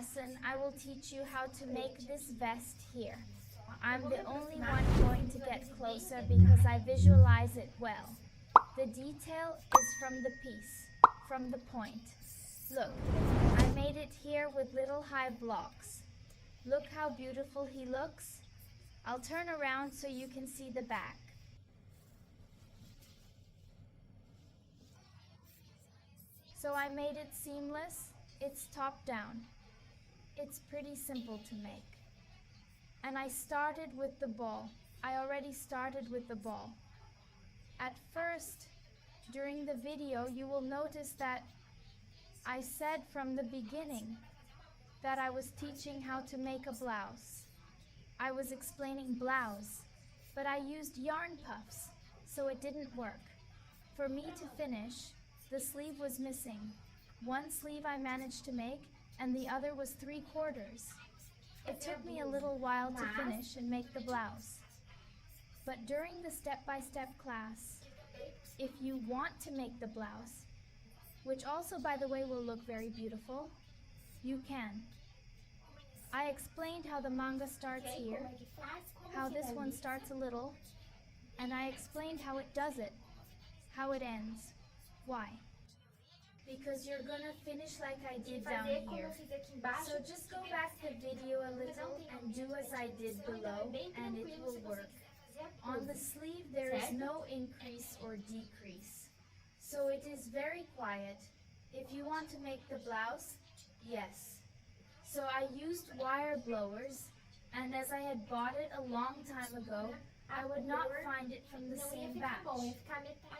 lesson, I will teach you how to make this vest here. I'm the only one going to get closer because I visualize it well. The detail is from the piece, from the point. Look, I made it here with little high blocks. Look how beautiful he looks. I'll turn around so you can see the back. So I made it seamless. It's top down. It's pretty simple to make. And I started with the ball. I already started with the ball. At first, during the video, you will notice that I said from the beginning that I was teaching how to make a blouse. I was explaining blouse, but I used yarn puffs, so it didn't work. For me to finish, the sleeve was missing. One sleeve I managed to make, and the other was 3/4. It took me a little while to finish and make the blouse. But during the step-by-step class, if you want to make the blouse, which also, by the way, will look very beautiful, you can. I explained how the manga starts here, how this one starts a little, and I explained how it does it, how it ends. Why? Because you're gonna finish like I did down here. So just go back the video a little and do as I did below, and it will work. On the sleeve there is no increase or decrease, so it is very quiet. If you want to make the blouse, yes. So I used wire blowers, and as I had bought it a long time ago, I would not find it from the same batch.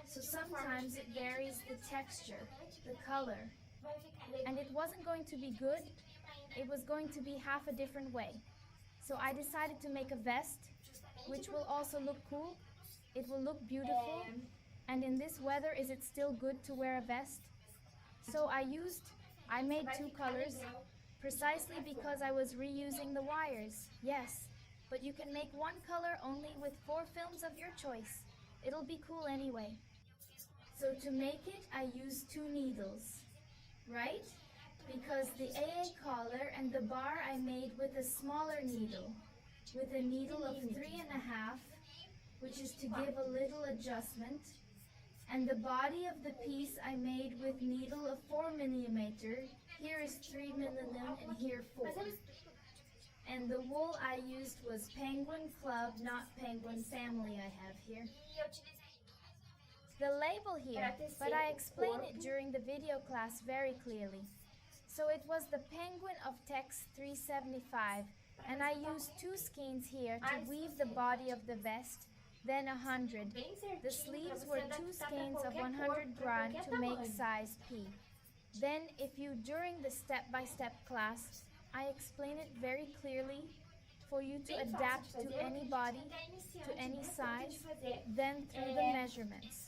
So sometimes it varies the texture, the color, and it wasn't going to be good. It was going to be half a different way. So I decided to make a vest, which will also look cool. It will look beautiful. And in this weather, is it still good to wear a vest? So I made 2 colors, precisely because I was reusing the wires. Yes, but you can make 1 color only with 4 films of your choice. It'll be cool anyway. So to make it, I used 2 needles, right? Because the AA collar and the bar I made with a smaller needle, with a needle of 3.5, which is to give a little adjustment. And the body of the piece I made with needle of 4mm. Here is 3mm and here 4. And the wool I used was Penguin Club, not Penguin Family I have here. The label here, but I explained it during the video class very clearly. So it was the Penguin of Text 375, and I used 2 skeins here to weave the body of the vest, then 100. The sleeves were 2 skeins of 100 grand to make size P. Then if you, during the step-by-step class, I explain it very clearly for you to adapt to any body, to any size, then through the measurements.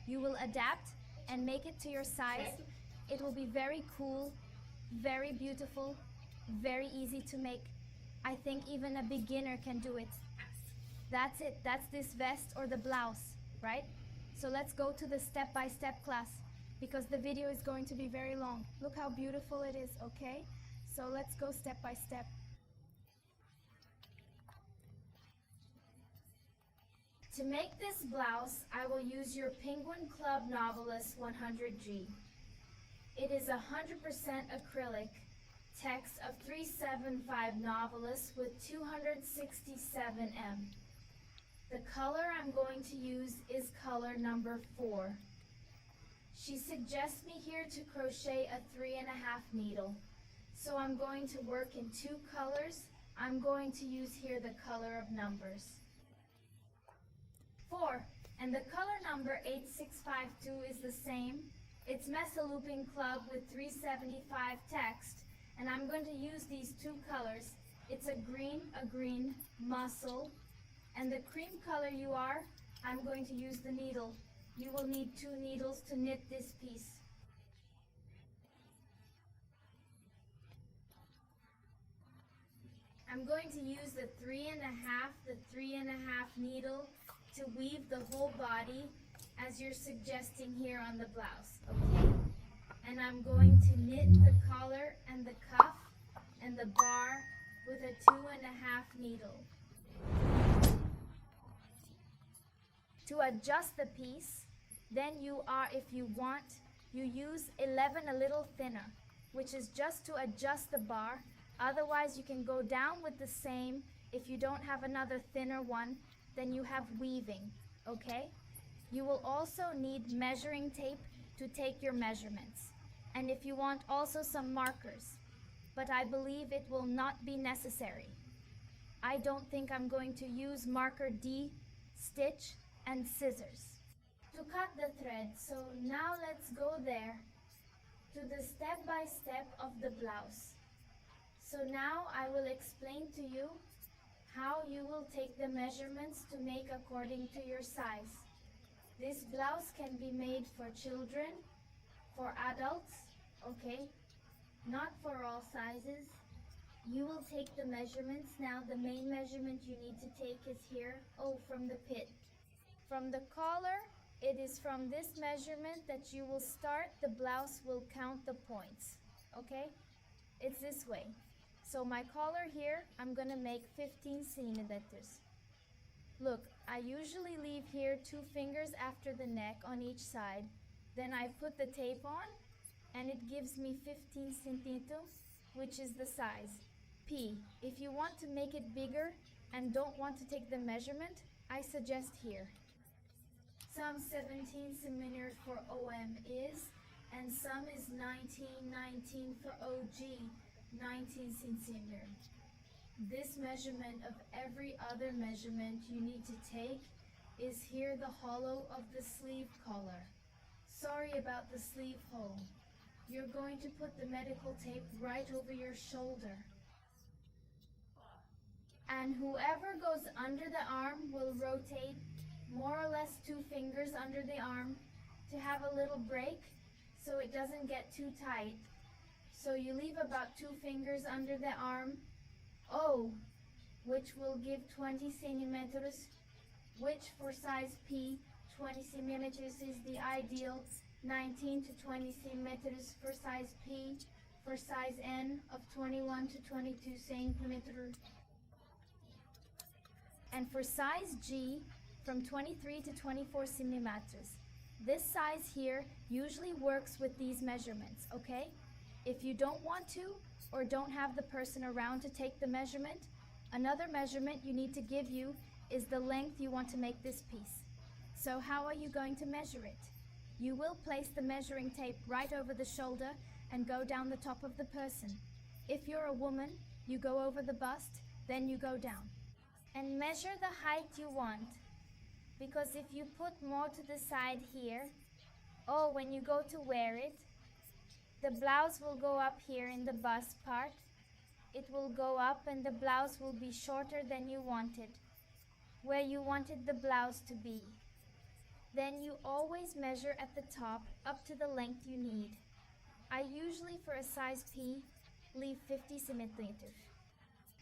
You will adapt and make it to your size. It will be very cool, very beautiful, very easy to make. I think even a beginner can do it. That's it. That's this vest or the blouse, right? So let's go to the step-by-step class because the video is going to be very long. Look how beautiful it is, okay? So let's go step by step. To make this blouse, I will use your Penguin Club Novelist 100G. It is 100% acrylic, text of 375 Novelist with 267M. The color I'm going to use is color number 4. She suggests me here to crochet a 3.5 needle. So I'm going to work in 2 colors. I'm going to use here the color of numbers. 4. And the color number 8652 is the same. It's Mesa Looping Club with 375 text. And I'm going to use these 2 colors. It's a green muscle. And the cream color you are, I'm going to use the needle. You will need 2 needles to knit this piece. I'm going to use the 3.5 needle to weave the whole body as you're suggesting here on the blouse, okay? And I'm going to knit the collar and the cuff and the bar with a 2.5 needle. To adjust the piece, then if you want, you use 11 a little thinner, which is just to adjust the bar. Otherwise, you can go down with the same. If you don't have another thinner one, then you have weaving, okay? You will also need measuring tape to take your measurements. And if you want, also some markers, but I believe it will not be necessary. I don't think I'm going to use marker D, stitch, and scissors to cut the thread. So now let's go there to the step-by-step of the blouse. So now I will explain to you how you will take the measurements to make according to your size. This blouse can be made for children, for adults, okay? Not for all sizes. You will take the measurements. Now the main measurement you need to take is here. Oh, from the pit. From the collar, it is from this measurement that you will start. The blouse will count the points, okay? It's this way. So my collar here, I'm gonna make 15 centimeters. Look, I usually leave here 2 fingers after the neck on each side. Then I put the tape on, and it gives me 15 centimeters, which is the size P. If you want to make it bigger and don't want to take the measurement, I suggest here. Some 17 centimeters for OM is, and some is 19 for OG, 19 centimeters. This measurement of every other measurement you need to take is here the hollow of the sleeve collar. Sorry about the sleeve hole. You're going to put the medical tape right over your shoulder. And whoever goes under the arm will rotate more or less 2 fingers under the arm to have a little break so it doesn't get too tight. So you leave about 2 fingers under the arm, which will give 20 centimeters, which for size P, 20 centimeters is the ideal, 19 to 20 centimeters for size P, for size N of 21 to 22 centimeters. And for size G, from 23 to 24 centimeters. This size here usually works with these measurements, okay? If you don't want to or don't have the person around to take the measurement, another measurement you need to give you is the length you want to make this piece. So how are you going to measure it? You will place the measuring tape right over the shoulder and go down the top of the person. If you're a woman, you go over the bust, then you go down. And measure the height you want. Because if you put more to the side here, when you go to wear it, the blouse will go up here in the bust part. It will go up and the blouse will be shorter than you wanted, where you wanted the blouse to be. Then you always measure at the top up to the length you need. I usually, for a size P, leave 50 centimeters.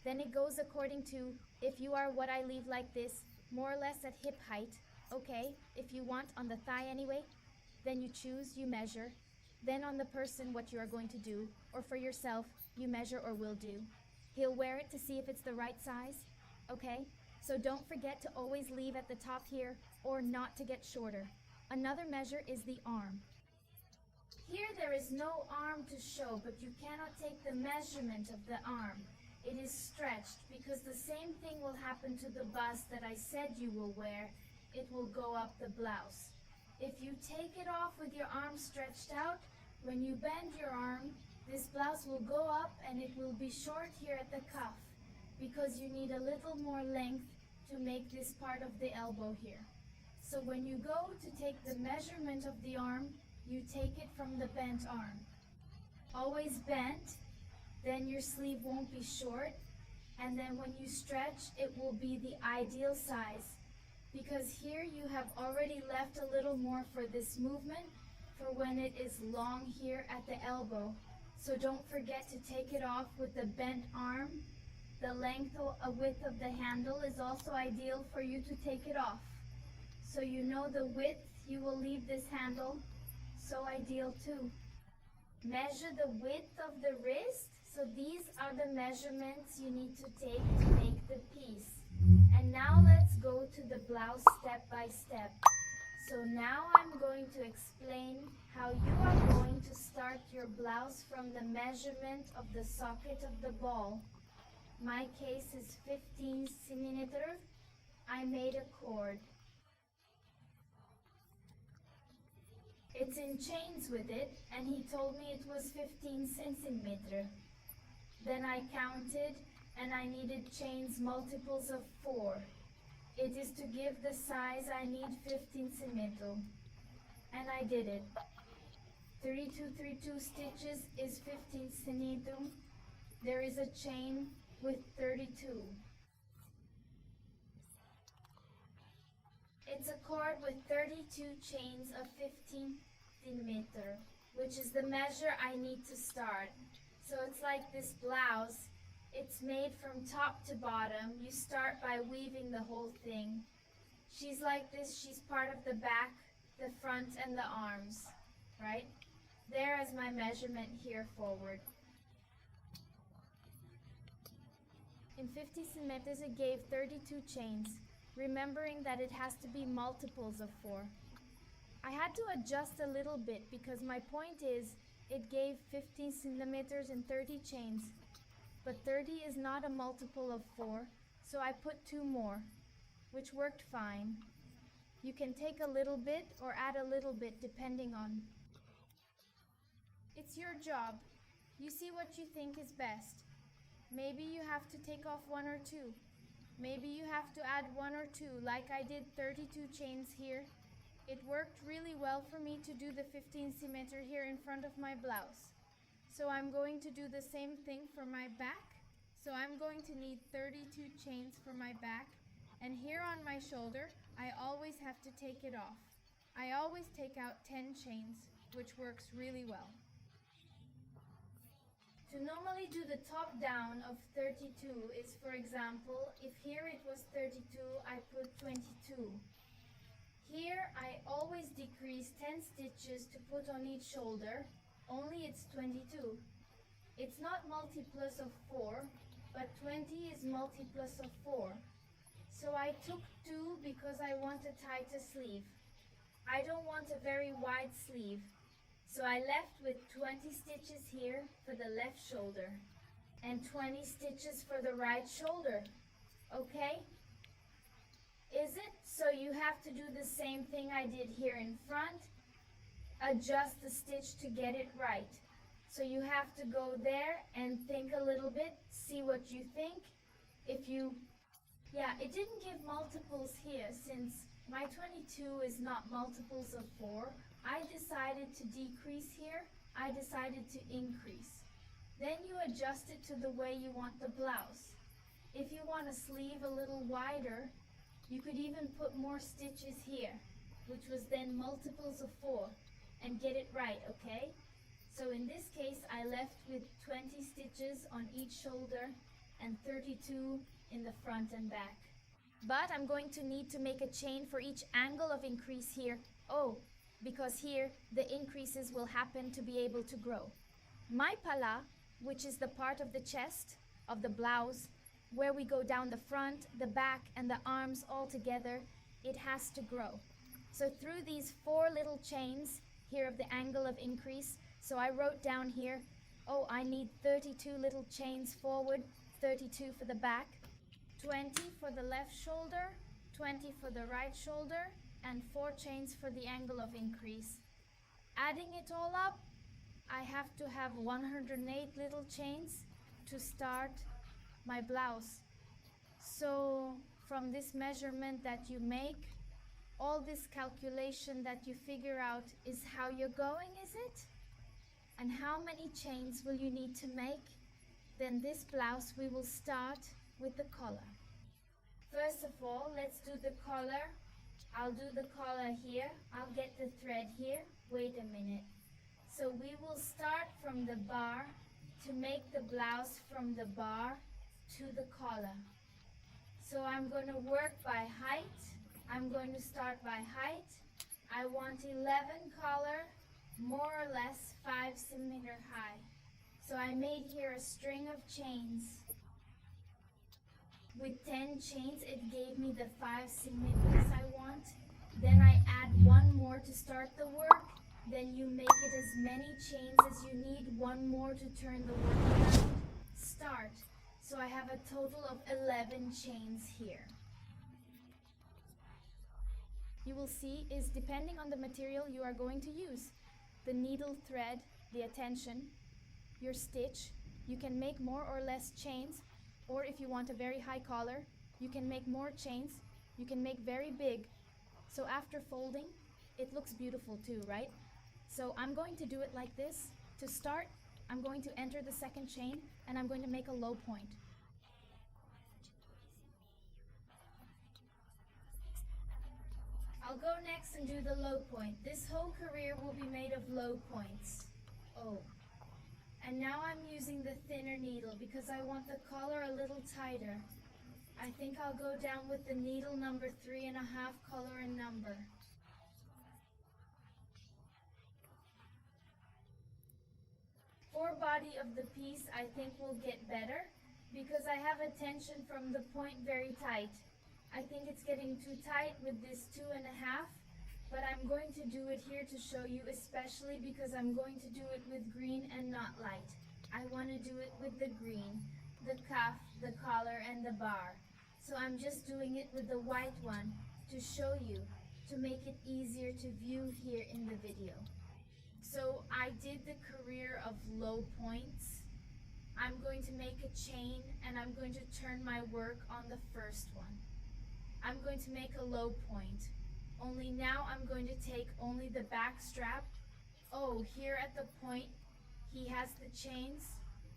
Then it goes according to, if you are what I leave like this, more or less at hip height, okay? If you want on the thigh anyway, then you choose, you measure. Then on the person what you are going to do, or for yourself, you measure or will do. He'll wear it to see if it's the right size, okay? So don't forget to always leave at the top here, or not to get shorter. Another measure is the arm. Here there is no arm to show, but you cannot take the measurement of the arm. It is stretched, because the same thing will happen to the bust that I said you will wear. It will go up the blouse. If you take it off with your arm stretched out, when you bend your arm, this blouse will go up and it will be short here at the cuff, because you need a little more length to make this part of the elbow here. So when you go to take the measurement of the arm, you take it from the bent arm. Always bent. Then your sleeve won't be short, and then when you stretch, it will be the ideal size, because here you have already left a little more for this movement for when it is long here at the elbow. So don't forget to take it off with the bent arm. The width of the handle is also ideal for you to take it off. So you know the width you will leave this handle, so ideal too. Measure the width of the wrist, So these are the measurements you need to take to make the piece. And now let's go to the blouse step by step. So now I'm going to explain how you are going to start your blouse from the measurement of the socket of the ball. My case is 15 centimeters. I made a cord. It's in chains with it, and he told me it was 15 centimeters. Then I counted, and I needed chains multiples of 4. It is to give the size I need 15 centimeters. And I did it. 32 stitches is 15 centimeters. There is a chain with 32. It's a cord with 32 chains of 15 centimeters, which is the measure I need to start. So it's like this blouse. It's made from top to bottom. You start by weaving the whole thing. She's like this. She's part of the back, the front, and the arms, right? There is my measurement here forward. In 50 centimeters, it gave 32 chains, remembering that it has to be multiples of 4. I had to adjust a little bit because my point is it gave 15 centimeters and 30 chains. But 30 is not a multiple of 4, so I put 2 more, which worked fine. You can take a little bit or add a little bit depending on. It's your job. You see what you think is best. Maybe you have to take off 1 or 2. Maybe you have to add 1 or 2, like I did 32 chains here. It worked really well for me to do the 15 centimeter here in front of my blouse. So I'm going to do the same thing for my back. So I'm going to need 32 chains for my back. And here on my shoulder, I always have to take it off. I always take out 10 chains, which works really well. To normally do the top down of 32 is, for example, if here it was 32, I put 22. Here I always decrease 10 stitches to put on each shoulder. Only it's 22. It's not multiples of 4, but 20 is multiples of 4. So I took 2 because I want a tighter sleeve. I don't want a very wide sleeve. So I left with 20 stitches here for the left shoulder and 20 stitches for the right shoulder. Okay? Is it? So you have to do the same thing I did here in front. Adjust the stitch to get it right. So you have to go there and think a little bit, see what you think. It didn't give multiples here since my 22 is not multiples of 4. I decided to decrease here. I decided to increase. Then you adjust it to the way you want the blouse. If you want a sleeve a little wider, you could even put more stitches here, which was then multiples of 4. And get it right, okay? So in this case, I left with 20 stitches on each shoulder and 32 in the front and back. But I'm going to need to make a chain for each angle of increase here. Oh, because here the increases will happen to be able to grow. My pala, which is the part of the chest of the blouse, where we go down the front, the back, and the arms all together, it has to grow. So through these 4 little chains here of the angle of increase, so I wrote down here, oh, I need 32 little chains forward, 32 for the back, 20 for the left shoulder, 20 for the right shoulder, and 4 chains for the angle of increase. Adding it all up, I have to have 108 little chains to start my blouse. So from this measurement that you make, all this calculation that you figure out is how you're going, is it? And how many chains will you need to make? Then this blouse we will start with the collar. First of all, let's do the collar. I'll do the collar here. I'll get the thread here. Wait a minute. So we will start from the bar to make the blouse from the bar to the collar. So I'm going to work by height. I'm going to start by height. I want 11 collar, more or less 5 centimeter high. So I made here a string of chains. With 10 chains, it gave me the 5 significance I want. Then I add one more to start the work. Then you make it as many chains as you need, one more to turn the work around. Start. So I have a total of 11 chains here. You will see is depending on the material you are going to use. The needle thread, the attention, your stitch, you can make more or less chains, or if you want a very high collar, you can make more chains, you can make very big. So after folding, it looks beautiful too, right? So I'm going to do it like this. To start, I'm going to enter the second chain and I'm going to make a low point. I'll go next and do the low point. This whole career will be made of low points. Oh. And now I'm using the thinner needle because I want the collar a little tighter. I think I'll go down with the needle number 3.5 color and number. Body of the piece I think will get better because I have a tension from the point very tight. I think it's getting too tight with this 2.5, but I'm going to do it here to show you, especially because I'm going to do it with green and not light. I want to do it with the green, the cuff, the collar and the bar. So I'm just doing it with the white one to show you, to make it easier to view here in the video. So I did the career of low points. I'm going to make a chain and I'm going to turn my work on the first one. I'm going to make a low point. Only now I'm going to take only the back strap. Oh, here at the point, he has the chains.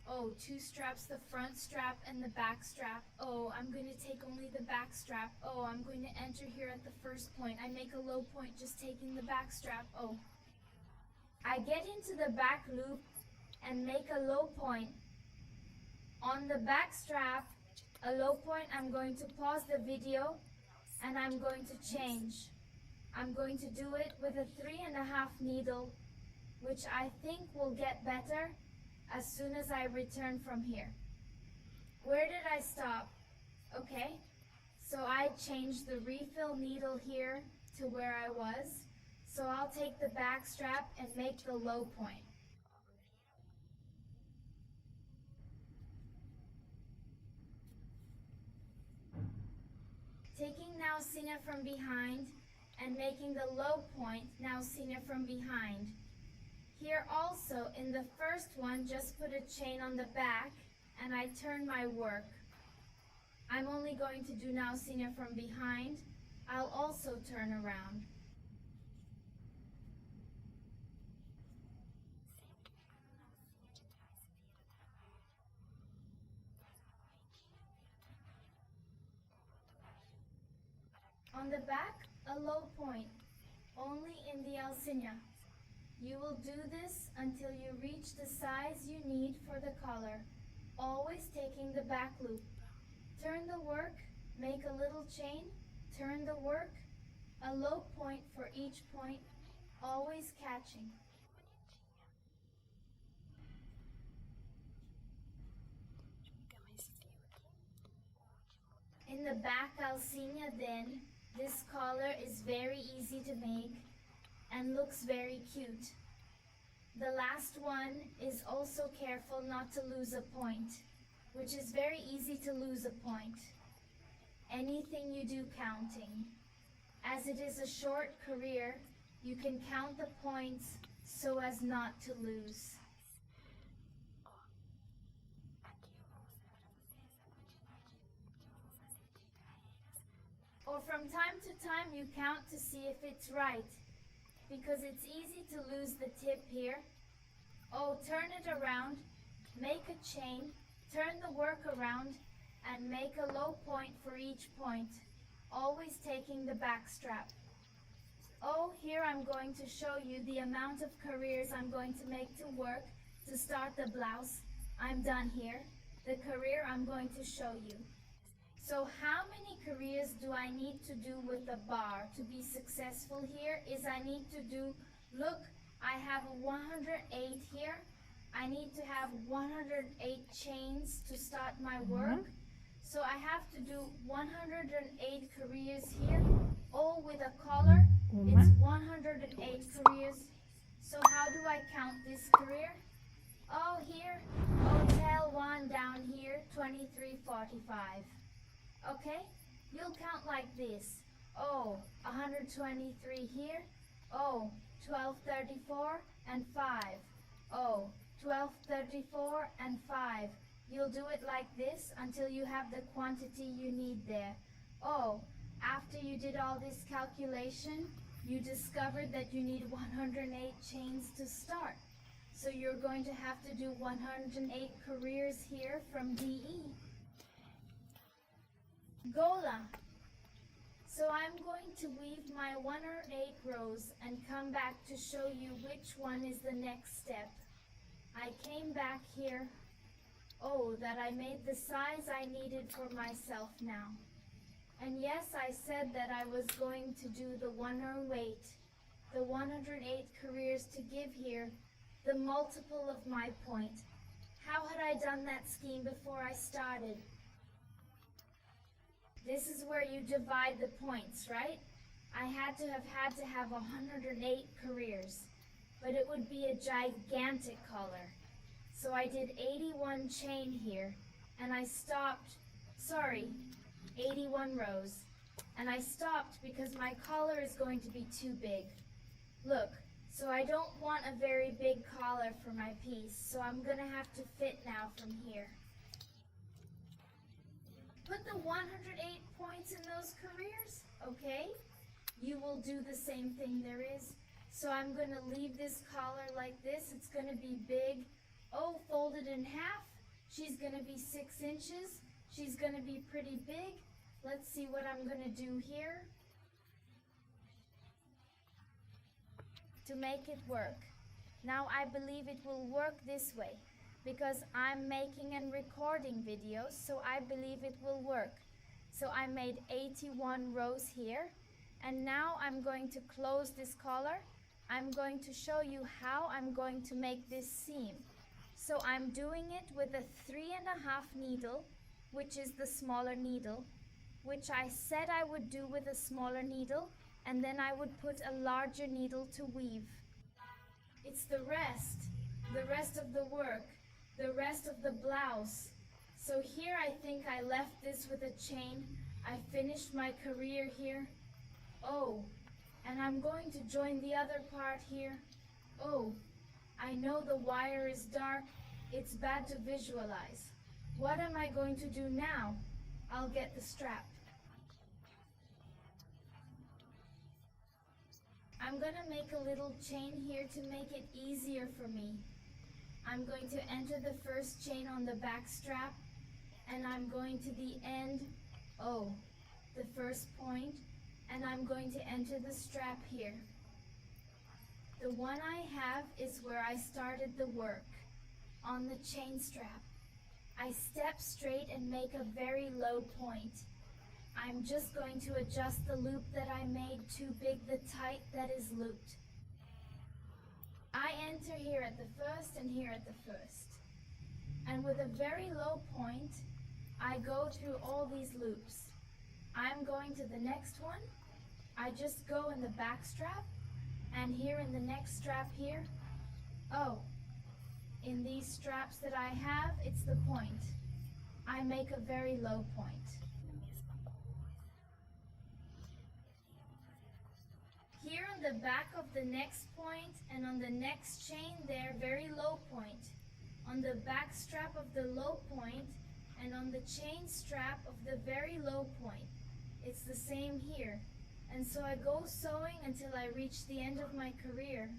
Oh, 2 straps, the front strap and the back strap. Oh, I'm going to take only the back strap. Oh, I'm going to enter here at the first point. I make a low point just taking the back strap. Oh. I get into the back loop and make a low point. On the back strap, a low point, I'm going to pause the video and I'm going to change. I'm going to do it with a 3.5 needle, which I think will get better as soon as I return from here. Where did I stop? Okay, so I changed the refill needle here to where I was. So I'll take the back strap and make the low point. Taking now Sina from behind and making the low point now Sina from behind. Here also in the first one just put a chain on the back and I turn my work. I'm only going to do now Sina from behind. I'll also turn around. On the back, a low point, only in the alcinha. You will do this until you reach the size you need for the collar, always taking the back loop. Turn the work, make a little chain, turn the work, a low point for each point, always catching. In the back alcinha then, this collar is very easy to make and looks very cute. The last one is also careful not to lose a point, which is very easy to lose a point. Anything you do counting. As it is a short career, you can count the points so as not to lose. Or from time to time you count to see if it's right, because it's easy to lose the tip here. Oh, turn it around, make a chain, turn the work around, and make a low point for each point, always taking the back strap. Oh, here I'm going to show you the amount of careers I'm going to make to work to start the blouse. I'm done here. The career I'm going to show you. So how many careers do I need to do with the bar to be successful here is I need to do, look, I have a 108 here. I need to have 108 chains to start my work. So I have to do 108 careers here, all with a collar. It's 108 careers. So how do I count this career? Oh, here. Oh, tail 1 down here, 23.45. Okay? You'll count like this. Oh, 123 here. Oh, 12.34 and 5. Oh, 12.34 and 5. You'll do it like this until you have the quantity you need there. Oh, after you did all this calculation, you discovered that you need 108 chains to start. So you're going to have to do 108 careers here from DE. Gola. So I'm going to weave my 108 rows and come back to show you which one is the next step. I came back here. Oh, that I made the size I needed for myself now. And yes, I said that I was going to do the 108, the 108 careers to give here, the multiple of my point. How had I done that scheme before I started? This is where you divide the points, right? I had to have 108 careers, but it would be a gigantic collar. So I did 81 chain here, and I stopped, 81 rows. And I stopped because my collar is going to be too big. Look, so I don't want a very big collar for my piece, so I'm gonna have to fit now from here. Put the 108 points in those careers, okay? You will do the same thing there is. So I'm gonna leave this collar like this. It's gonna be big. Oh, folded in half. She's gonna be 6 inches. She's gonna be pretty big. Let's see what I'm gonna do here to make it work. Now I believe it will work this way because I'm making and recording videos, so I believe it will work. So I made 81 rows here, and now I'm going to close this collar. I'm going to show you how I'm going to make this seam. So I'm doing it with a 3.5 needle, which is the smaller needle, which I said I would do with a smaller needle, and then I would put a larger needle to weave. It's the rest of the work, the rest of the blouse. So here I think I left this with a chain. I finished my career here. Oh, and I'm going to join the other part here. Oh, I know the wire is dark. It's bad to visualize. What am I going to do now? I'll get the strap. I'm gonna make a little chain here to make it easier for me. I'm going to enter the first chain on the back strap, and I'm going to the end, the first point, and I'm going to enter the strap here. The one I have is where I started the work, on the chain strap. I step straight and make a very low point. I'm just going to adjust the loop that I made too big, the tight that is looped. I enter here at the first and here at the first. And with a very low point, I go through all these loops. I'm going to the next one. I just go in the back strap, and here in the next strap here, in these straps that I have, it's the point. I make a very low point. Here on the back of the next point and on the next chain there, very low point. On the back strap of the low point and on the chain strap of the very low point. It's the same here. And so I go sewing until I reach the end of my career.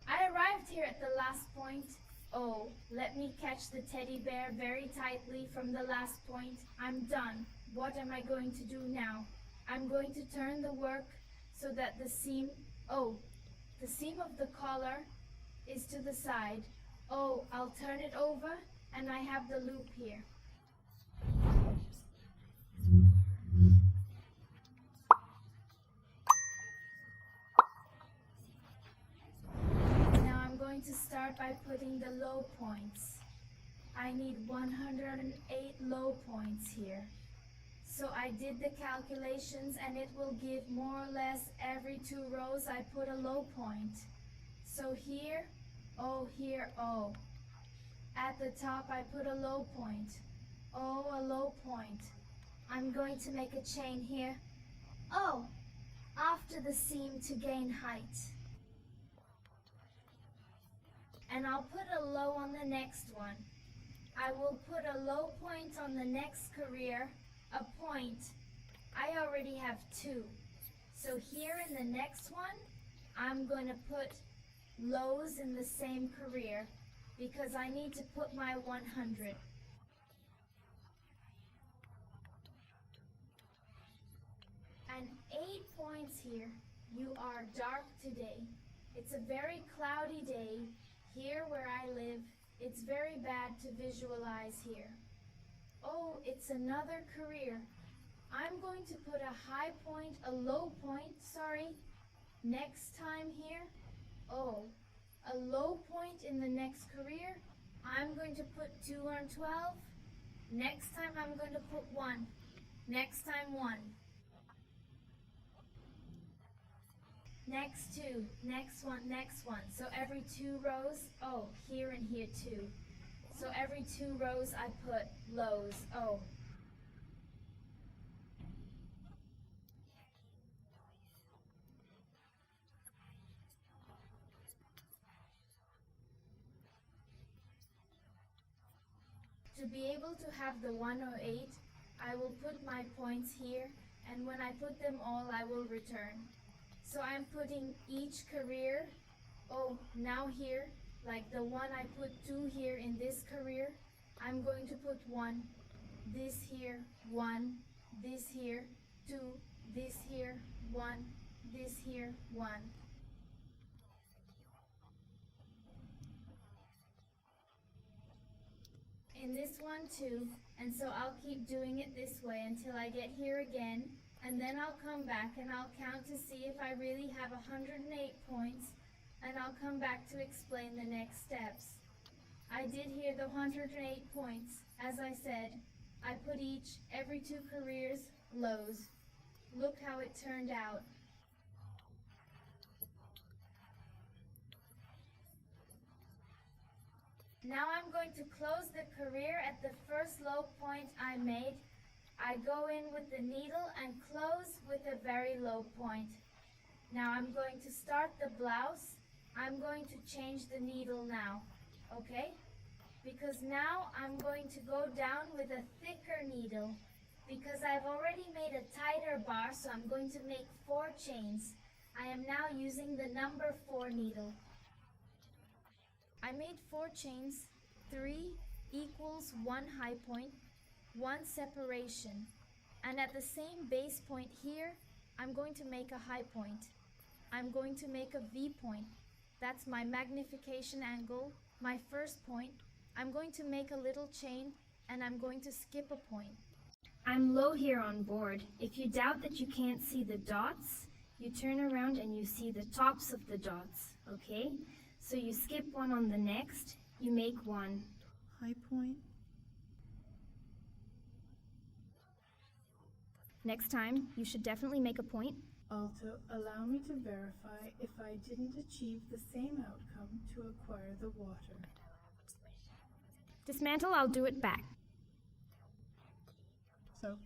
I arrived here at the last point. Oh, let me catch the teddy bear very tightly from the last point. I'm done. What am I going to do now? I'm going to turn the work so that the seam of the collar is to the side. Oh, I'll turn it over and I have the loop here. Now I'm going to start by putting the low points. I need 108 low points here. So I did the calculations and it will give more or less every 2 rows I put a low point. So here, oh, here, oh. At the top I put a low point. Oh, a low point. I'm going to make a chain here. Oh, after the seam to gain height. And I'll put a low on the next one. I will put a low point on the next career, a point. I already have 2. So here in the next one, I'm going to put lows in the same career because I need to put my 100. And 8 points here. You are dark today. It's a very cloudy day. Here where I live, it's very bad to visualize here. Oh, it's another career. I'm going to put a high point, a low point, next time here. Oh, a low point in the next career. I'm going to put 212. Next time I'm going to put 1. Next time 1. Next 2, next 1, next 1. So every 2 rows, oh, here and here too. So every 2 rows I put lows, oh. To be able to have the 108, I will put my points here, and when I put them all, I will return. So I'm putting each career, oh, now here, like the one I put 2 here in this career, I'm going to put 1, this here, 1, this here, 2, this here, 1, this here, 1. In this one too, and so I'll keep doing it this way until I get here again, and then I'll come back and I'll count to see if I really have 108 points, and I'll come back to explain the next steps. I did here the 108 points. As I said, I put every 2 careers, lows. Look how it turned out. Now I'm going to close the career at the first low point I made. I go in with the needle and close with a very low point. Now I'm going to start the blouse. I'm going to change the needle now, okay? Because now I'm going to go down with a thicker needle because I've already made a tighter bar, so I'm going to make 4 chains. I am now using the number 4 needle. I made 4 chains, 3 equals 1 high point, 1 separation. And at the same base point here, I'm going to make a high point. I'm going to make a V point. That's my magnification angle, my first point. I'm going to make a little chain and I'm going to skip a point. I'm low here on board. If you doubt that you can't see the dots, you turn around and you see the tops of the dots, okay? So you skip 1 on the next, you make 1. High point. Next time, you should definitely make a point. Also, allow me to verify if I didn't achieve the same outcome to acquire the water. Dismantle, I'll do it back. So,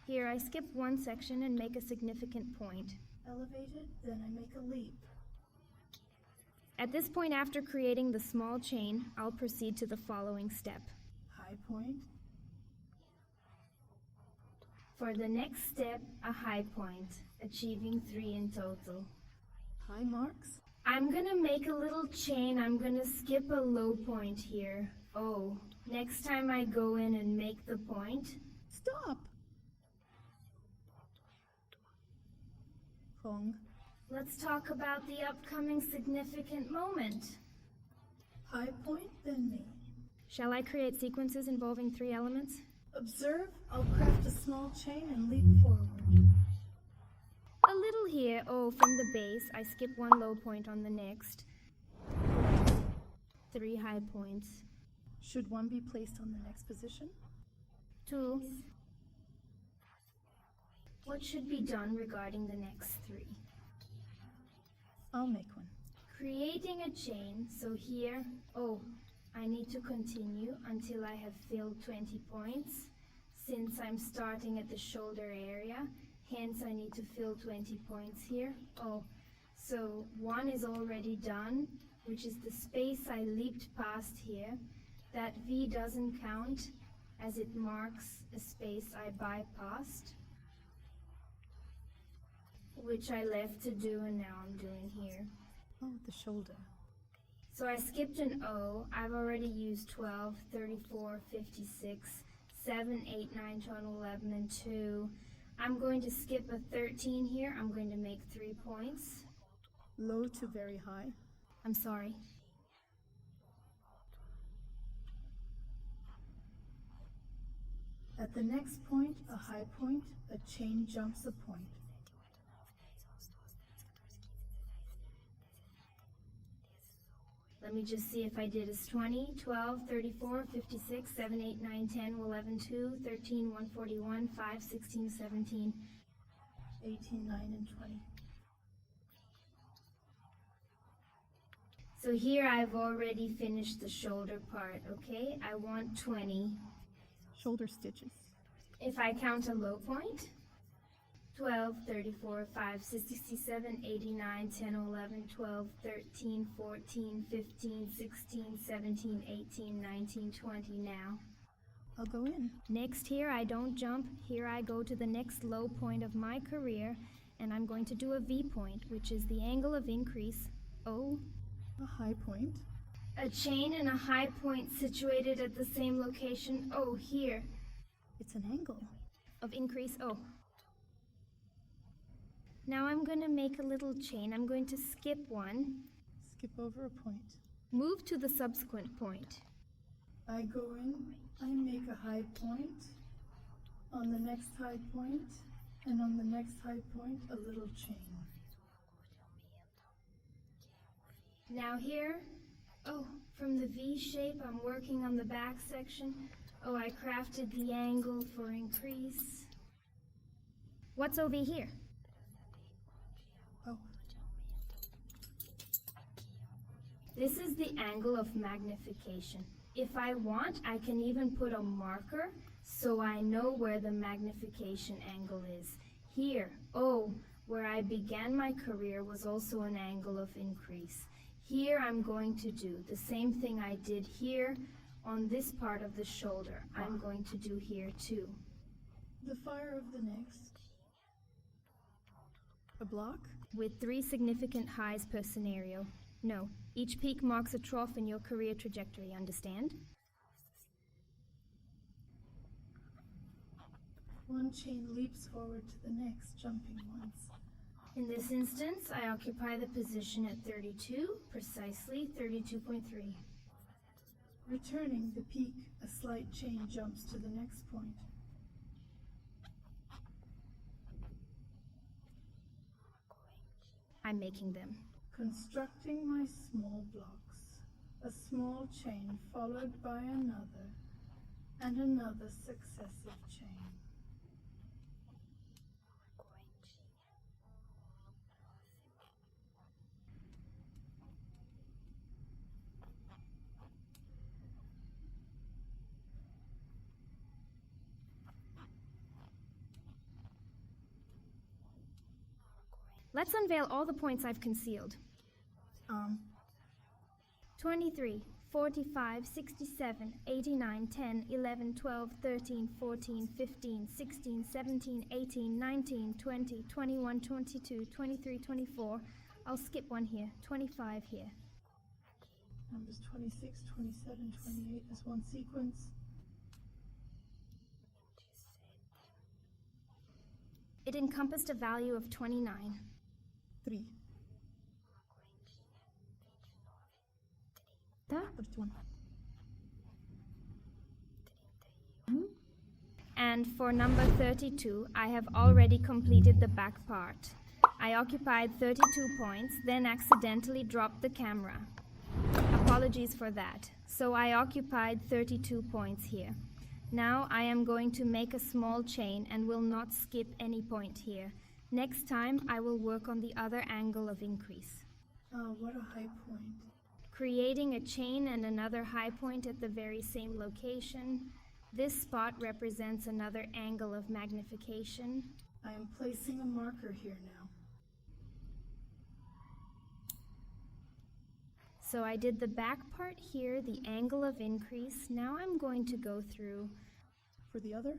Here, I skip 1 section and make a significant point. elevate it, then I make a leap. At this point, after creating the small chain, I'll proceed to the following step. High point. For the next step, a high point, achieving 3 in total. High marks. I'm gonna make a little chain. I'm gonna skip a low point here. Oh, next time I go in and make the point. Stop! long. Let's talk about the upcoming significant moment. High point, then me. Shall I create sequences involving 3 elements? Observe, I'll craft a small chain and leap forward. A little here. Oh, from the base, I skip 1 low point on the next. 3 high points. Should one be placed on the next position? 2. What should be done regarding the next 3? I'll make one. Creating a chain, so here, I need to continue until I have filled 20 points. Since I'm starting at the shoulder area, hence I need to fill 20 points here. So 1 is already done, which is the space I leaped past here. That V doesn't count as it marks a space I bypassed, which I left to do and now I'm doing here. Oh, the shoulder. So I skipped an O. I've already used 12, 34, 56, 7, 8, 9, 10, 11, and 2. I'm going to skip a 13 here. I'm going to make 3 points. Low to very high. I'm sorry. At the next point, a high point, a chain jumps a point. Let me just see if I did as 20, 12, 34, 56, 7, 8, 9, 10, 11, 2, 13, 141, 5, 16, 17. 18, 9, and 20. So here I've already finished the shoulder part, okay? I want 20. Shoulder stitches. If I count a low point, 12, 34, 5, 67, 89, 10, 11, 12, 13, 14, 15, 16, 17, 18, 19, 20 now. I'll go in. Next here, I don't jump. Here I go to the next low point of my career, and I'm going to do a V point, which is the angle of increase, O. A high point. A chain and a high point situated at the same location, O, here. It's an angle. Of increase, O. Now I'm going to make a little chain. I'm going to skip 1. Skip over a point. Move to the subsequent point. I go in, I make a high point, on the next high point, and on the next high point, a little chain. Now here, from the V shape, I'm working on the back section. I crafted the angle for increase. What's OV here? Oh, This is the angle of magnification. If I want, I can even put a marker so I know where the magnification angle is. Here, where I began my career was also an angle of increase. Here I'm going to do the same thing I did here on this part of the shoulder. I'm going to do here too. the fire of the next. A block? With 3 significant highs per scenario. No, each peak marks a trough in your career trajectory, understand? One chain leaps forward to the next, jumping once. In this instance, I occupy the position at 32, precisely 32.3. Returning the peak, a slight chain jumps to the next point. I'm making them. Constructing my small blocks. A small chain followed by another, and another successive chain. Let's unveil all the points I've concealed. 23, 45, 67, 89, 10, 11, 12, 13, 14, 15, 16, 17, 18, 19, 20, 21, 22, 23, 24. I'll skip 1 here, 25 here. Numbers 26, 27, 28 as one sequence. It encompassed a value of 29. 3. Tá? 31. And for number 32, I have already completed the back part. I occupied 32 points, then accidentally dropped the camera. Apologies for that. So I occupied 32 points here. Now I am going to make a small chain and will not skip any point here. Next time I will work on the other angle of increase. Oh, what a high point. Creating a chain and another high point at the very same location. This spot represents another angle of magnification. I am placing a marker here now. So I did the back part here, the angle of increase. Now I'm going to go through For the other?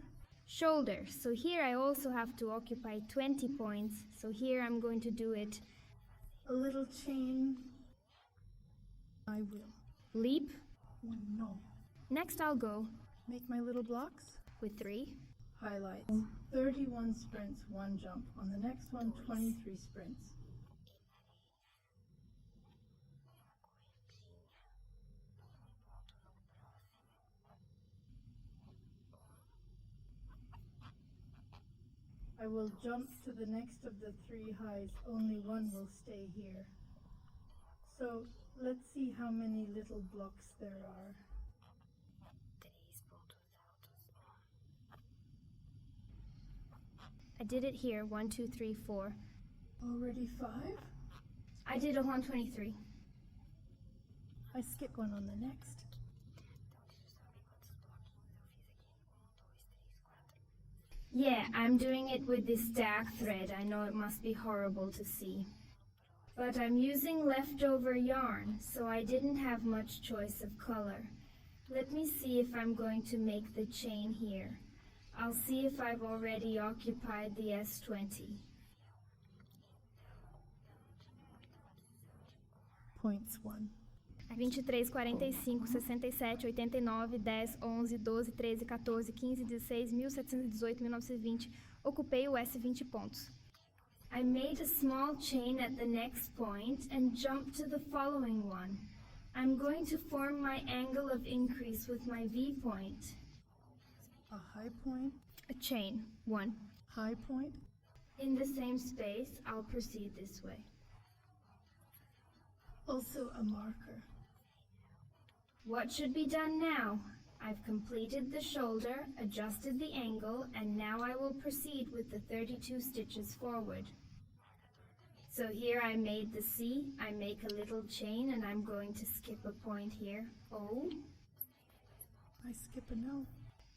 shoulder. So here I also have to occupy 20 points. So here I'm going to do it A little chain. I will. leap. Oh, no. Next I'll go Make my little blocks. with 3. Highlights. 31 sprints, 1 jump. On the next one, 23 sprints. I will jump to the next of the 3 highs. Only one will stay here. So let's see how many little blocks there are. I did it here, 1, 2, 3, 4. Already 5? I did a 123. I skip one on the next. Yeah, I'm doing it with this tag thread. I know it must be horrible to see. But I'm using leftover yarn, so I didn't have much choice of color. Let me see if I'm going to make the chain here. I'll see if I've already occupied the S20. Points 1. 23, 45, 67, 89, 10, 11, 12, 13, 14, 15, 16, 1718, 1920. Ocupei o S20 pontos. I made a small chain at the next point and jumped to the following one. I'm going to form my angle of increase with my V point. A high point, A chain, 1. high point, In the same space, I'll proceed this way. also a marker. What should be done now? I've completed the shoulder, adjusted the angle, and now I will proceed with the 32 stitches forward. So here I made the C, I make a little chain, and I'm going to skip a point here, O. I skip an L.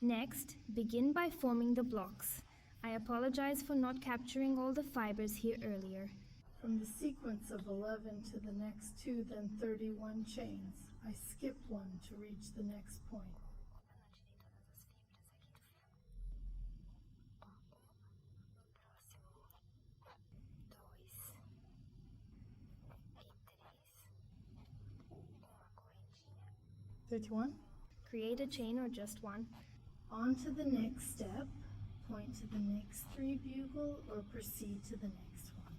Next, begin by forming the blocks. I apologize for not capturing all the fibers here earlier. From the sequence of 11 to the next 2, then 31 chains. I skip 1 to reach the next point. (31) Create a chain or just one. On to the next step, point to the next 3 bugle, or proceed to the next one.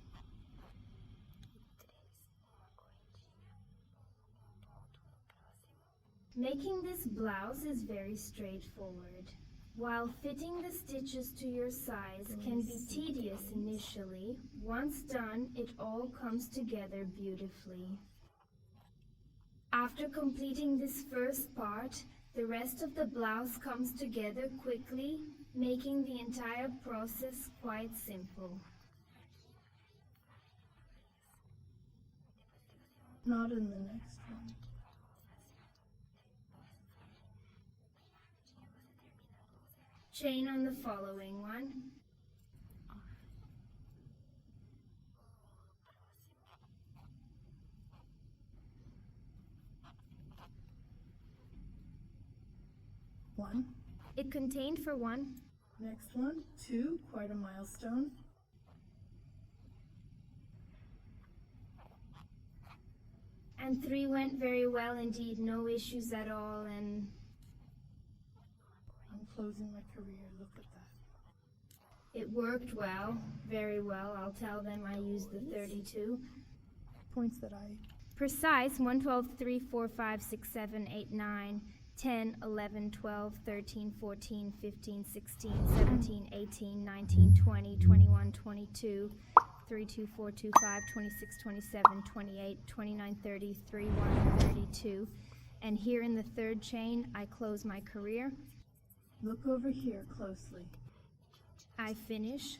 Making this blouse is very straightforward. While fitting the stitches to your size can be tedious initially, once done, it all comes together beautifully. After completing this first part, the rest of the blouse comes together quickly, making the entire process quite simple. Not in the next one. Chain on the following one. One. It contained for 1. Next one, 2, quite a milestone. And 3 went very well indeed, no issues at all, and I'm closing my career, look at that. It worked well, very well. I'll tell them I used the 32. Points that I... Precise, 1, 12, 3, 4, 5, 6, 7, 8, 9, 10, 11, 12, 13, 14, 15, 16, 17, 18, 19, 20, 21, 22, 3, 2, 4, 2, 5, 26, 27, 28, 29, 30, 3, 1, 32. And here in the third chain, I close my career. Look over here closely. I finish,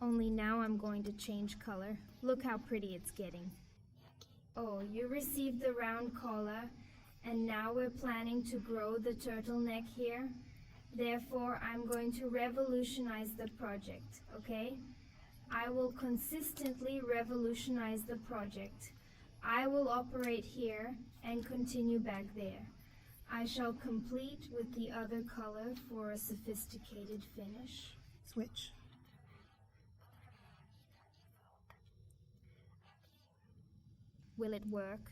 only now I'm going to change color. Look how pretty it's getting. Oh, you received the round collar, and now we're planning to grow the turtleneck here. Therefore, I'm going to revolutionize the project, okay? I will consistently revolutionize the project. I will operate here and continue back there. I shall complete with the other color for a sophisticated finish. Switch. Will it work?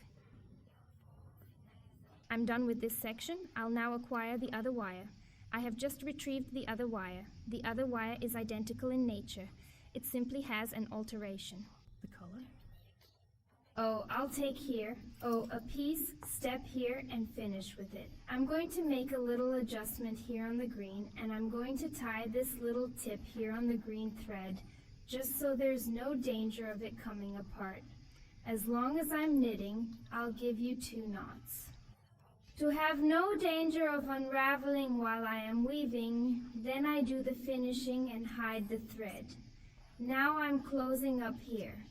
I'm done with this section. I'll now acquire the other wire. I have just retrieved the other wire. The other wire is identical in nature. It simply has an alteration. The color? Oh, I'll take here. Oh, a piece, step here, and finish with it. I'm going to make a little adjustment here on the green, and I'm going to tie this little tip here on the green thread, just so there's no danger of it coming apart. As long as I'm knitting, I'll give you 2 knots. To have no danger of unraveling while I am weaving, then I do the finishing and hide the thread. Now I'm closing up here.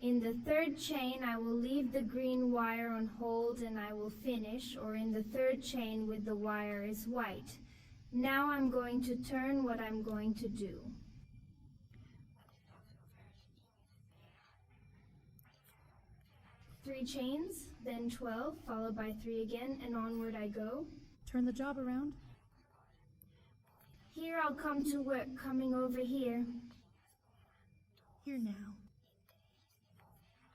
In the third chain, I will leave the green wire on hold and I will finish, or in the third chain with the wire is white. Now I'm going to turn what I'm going to do. Three chains, then 12, followed by 3 again, and onward I go. Turn the job around. Here I'll come to work, coming over here. Here now.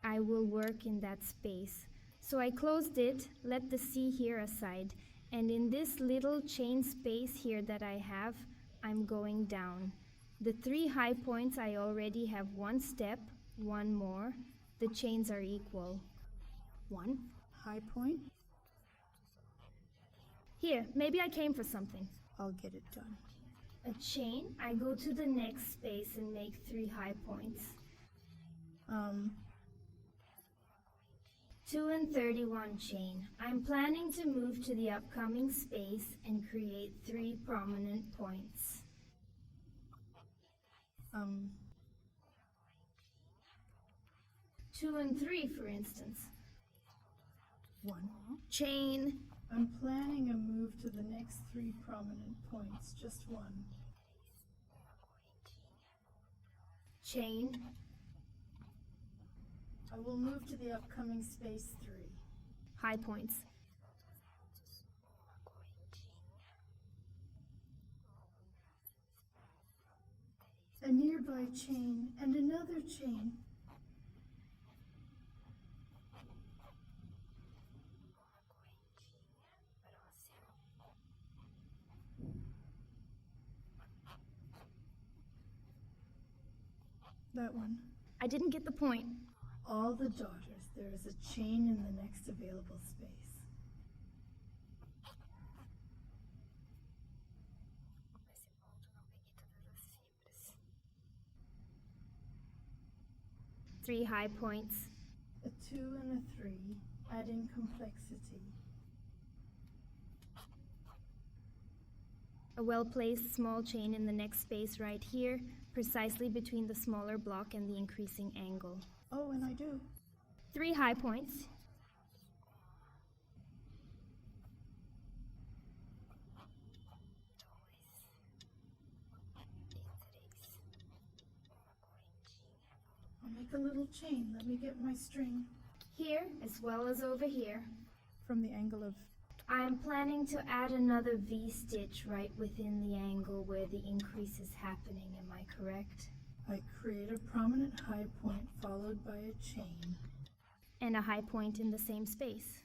I will work in that space. So I closed it, let the C here aside, and in this little chain space here that I have, I'm going down. The 3 high points I already have 1 step, 1 more. The chains are equal. 1. High point. Here, maybe I came for something. I'll get it done. A chain, I go to the next space and make 3 high points. 2 and 31 chain. I'm planning to move to the upcoming space and create 3 prominent points. 2 and 3, for instance. 1. Chain. I'm planning a move to the next 3 prominent points, just 1. Chain. I will move to the upcoming space 3. High points. A nearby chain and another chain. That one. I didn't get the point. All the daughters, there is a chain in the next available space. Three high points. A 2 and a 3, adding complexity. A well-placed small chain in the next space right here, precisely between the smaller block and the increasing angle. Oh, and I do. 3 high points. I'll make a little chain. Let me get my string. Here, as well as over here. From the angle of... I'm planning to add another V-stitch right within the angle where the increase is happening, am I correct? I create a prominent high point followed by a chain. And a high point in the same space.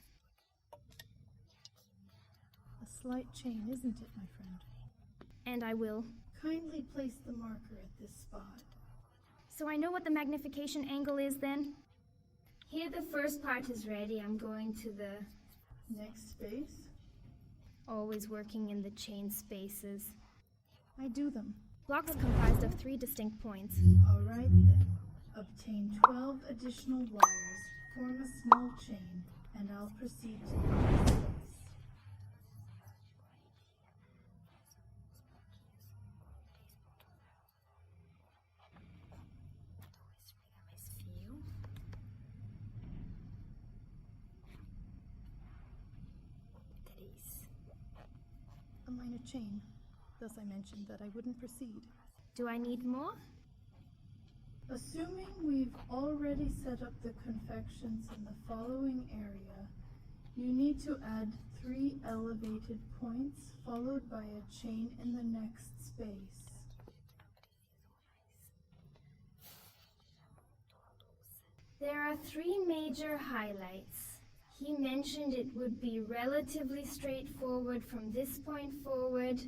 A slight chain, isn't it, my friend? And I will Kindly place the marker at this spot. So I know what the magnification angle is then? Here the first part is ready. I'm going to the... Next space. Always working in the chain spaces. I do them. Blocks comprised of 3 distinct points. All right then. Obtain 12 additional wires, form a small chain, and I'll proceed to the next space. A minor chain. Thus I mentioned that I wouldn't proceed. Do I need more? Assuming we've already set up the confections in the following area, you need to add 3 elevated points followed by a chain in the next space. There are 3 major highlights. He mentioned it would be relatively straightforward from this point forward.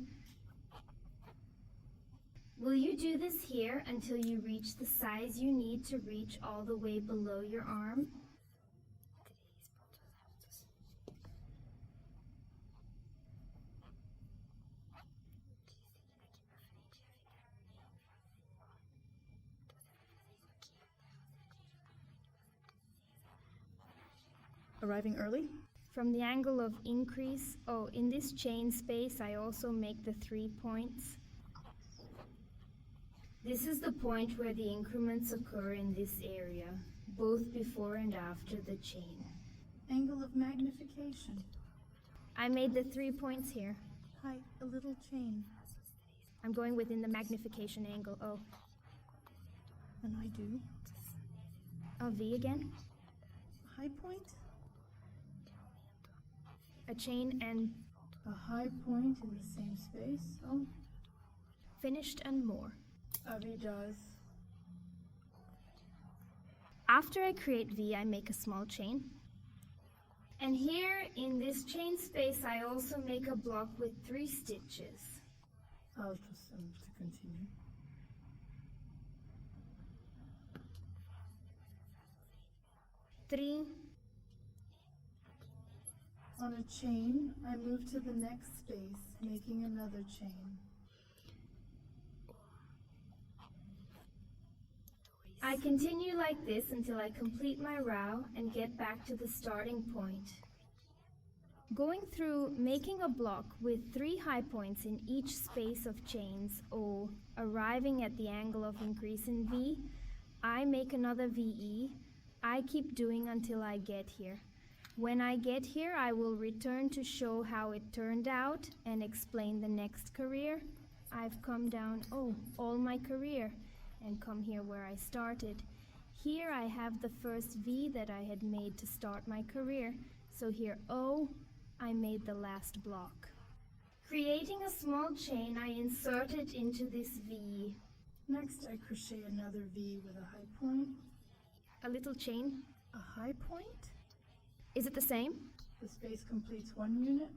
Will you do this here until you reach the size you need to reach all the way below your arm? Arriving early? From the angle of increase, in this chain space I also make the 3 points. This is the point where the increments occur in this area, both before and after the chain. Angle of magnification. I made the 3 points here. Height, a little chain. I'm going within the magnification angle, And I do. A V again, High point? a chain and A high point in the same space. Oh, finished and more. Avi does. After I create V, I make a small chain. And here in this chain space, I also make a block with 3 stitches. I'll just to continue. Three. On a chain, I move to the next space, making another chain. I continue like this until I complete my row and get back to the starting point. Going through making a block with 3 high points in each space of chains O, arriving at the angle of increase in V, I make another VE. I keep doing until I get here. When I get here, I will return to show how it turned out and explain the next career. I've come down all my career and come here where I started. Here I have the first V that I had made to start my career. So here O, I made the last block. Creating a small chain, I insert it into this V. Next, I crochet another V with a high point. A little chain. A high point? Is it the same? The space completes 1 unit.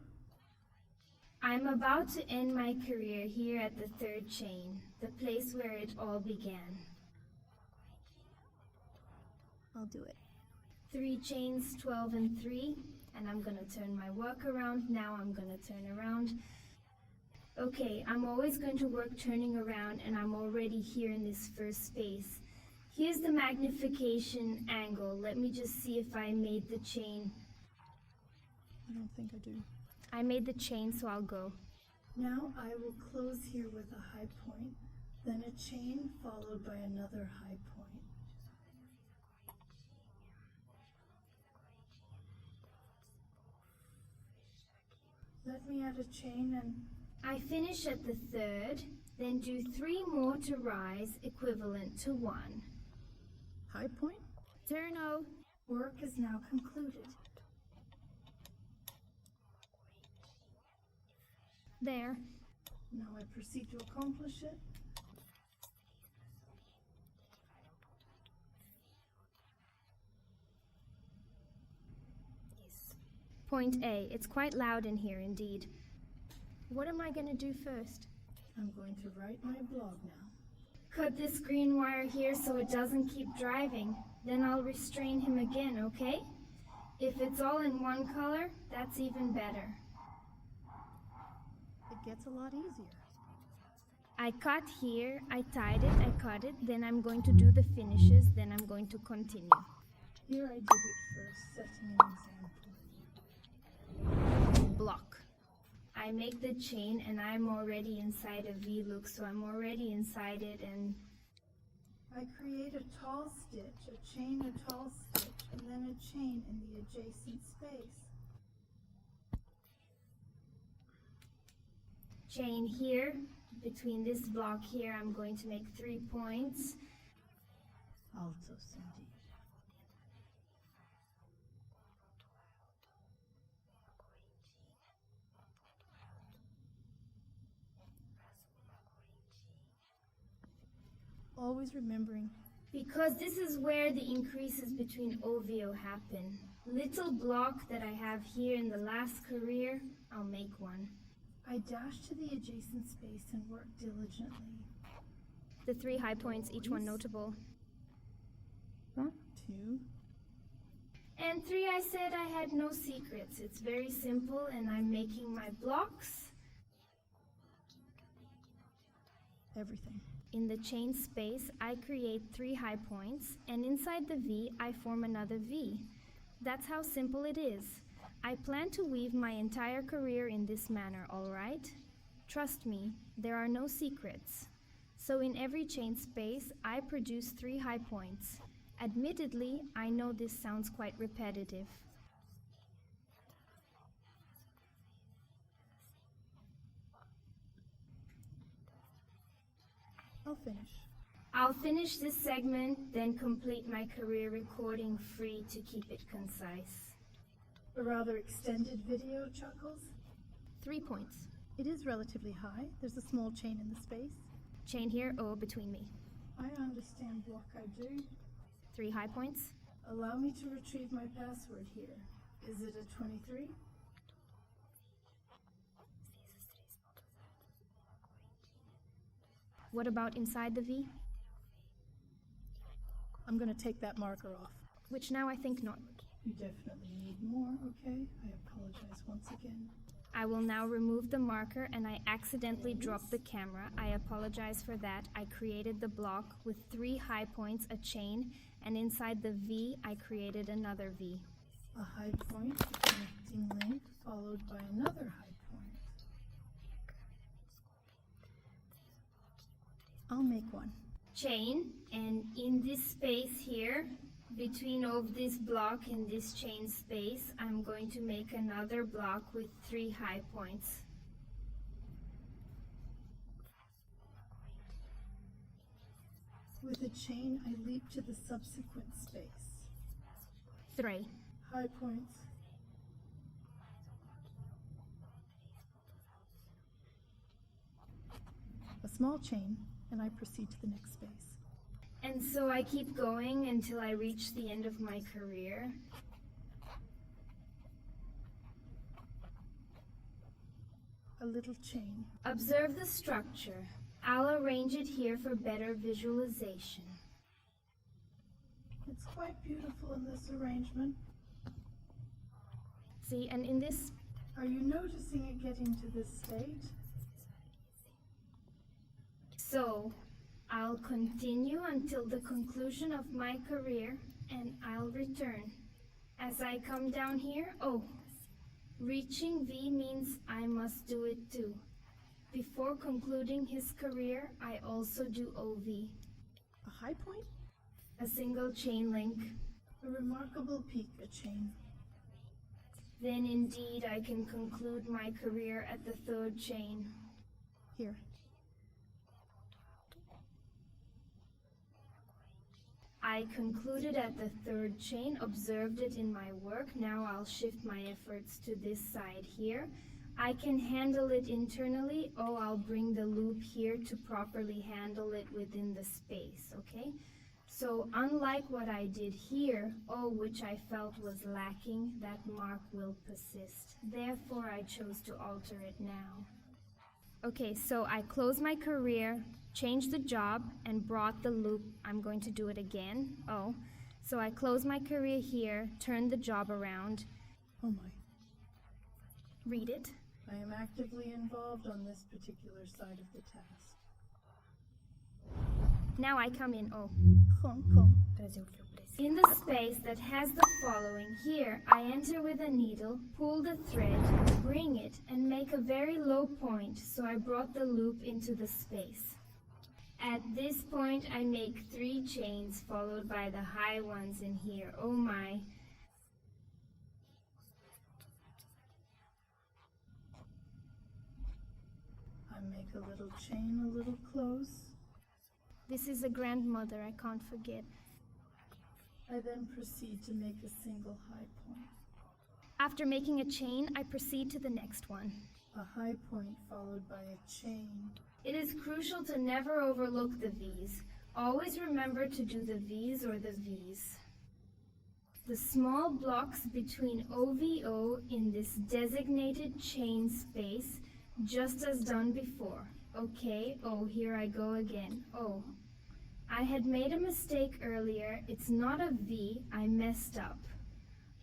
I'm about to end my career here at the 3rd chain, the place where it all began. I'll do it. 3 chains, 12 and 3, and I'm gonna turn my work around. Now I'm gonna turn around. Okay, I'm always going to work turning around, and I'm already here in this first space. Here's the magnification angle. Let me just see if I made the chain. I don't think I do. I made the chain, so I'll go. Now I will close here with a high point, then a chain followed by another high point. Let me add a chain and I finish at the 3rd, then do 3 more to rise, equivalent to 1. high point. Turn O. Work is now concluded. There. Now I proceed to accomplish it. Point A. It's quite loud in here indeed. What am I going to do first? I'm going to write my blog now. Cut this green wire here so it doesn't keep driving. Then I'll restrain him again, okay? If it's all in one color, that's even better. It gets a lot easier. I cut here, I tied it, I cut it, then I'm going to do the finishes, then I'm going to continue. Here I did it first, setting an example. Block. I make the chain and I'm already inside a V-look, so I'm already inside it, and I create a tall stitch, a chain, a tall stitch, and then a chain in the adjacent space. chain here. Between this block here, I'm going to make 3 points. Alto senti. Always remembering. Because this is where the increases between OVO happen. Little block that I have here in the last career, I'll make one. I dash to the adjacent space and work diligently. The 3 high points, each one notable. 2. And 3, I said I had no secrets. It's very simple, and I'm making my blocks. Everything. In the chain space, I create 3 high points, and inside the V, I form another V. That's how simple it is. I plan to weave my entire career in this manner, all right? Trust me, there are no secrets. So in every chain space, I produce 3 high points. Admittedly, I know this sounds quite repetitive. I'll finish. I'll finish this segment, then complete my career recording free to keep it concise. A rather extended video, Chuckles. 3 points. It is relatively high. There's a small chain in the space. Chain here, O between me. I understand what I do. 3 high points. Allow me to retrieve my password here. Is it a 23? What about inside the V? I'm going to take that marker off. Which now I think not. You definitely need more, okay? I apologize once again. I will now remove the marker, and I accidentally dropped the camera. I apologize for that. I created the block with 3 high points, a chain, and inside the V, I created another V. A high point, a connecting link, followed by another high point. I'll make one. Chain, and in this space here, between of this block and this chain space, I'm going to make another block with 3 high points. With a chain, I leap to the subsequent space. 3. High points. A small chain, and I proceed to the next space. And so I keep going until I reach the end of my career. A little chain. Observe the structure. I'll arrange it here for better visualization. It's quite beautiful in this arrangement. See, and in this, Are you noticing it getting to this state? so I'll continue until the conclusion of my career, and I'll return. As I come down here, reaching V means I must do it too. Before concluding his career, I also do OV, A high point? a single chain link. A remarkable peak, a chain. Then indeed I can conclude my career at the 3rd chain. Here. I concluded at the 3rd chain, observed it in my work. Now I'll shift my efforts to this side here. I can handle it internally, I'll bring the loop here to properly handle it within the space, okay? So unlike what I did here, which I felt was lacking, that mark will persist. Therefore, I chose to alter it now. Okay, so I closed my career, changed the job, and brought the loop. I'm going to do it again. Oh, so I closed my career here, turned the job around. Oh my. Read it. I am actively involved on this particular side of the task. Now I come in. Oh. Come. In the space that has the following here, I enter with a needle, pull the thread, bring it, and make a very low point, so I brought the loop into the space. At this point, I make 3 chains, followed by the high ones in here. Oh my. I make a little chain a little close. This is a grandmother, I can't forget. I then proceed to make a single high point. After making a chain, I proceed to the next one. A high point followed by a chain. It is crucial to never overlook the V's. Always remember to do the V's or the V's. The small blocks between OVO in this designated chain space, just as done before. Okay, oh, here I go again. Oh, I had made a mistake earlier. It's not a V, I messed up.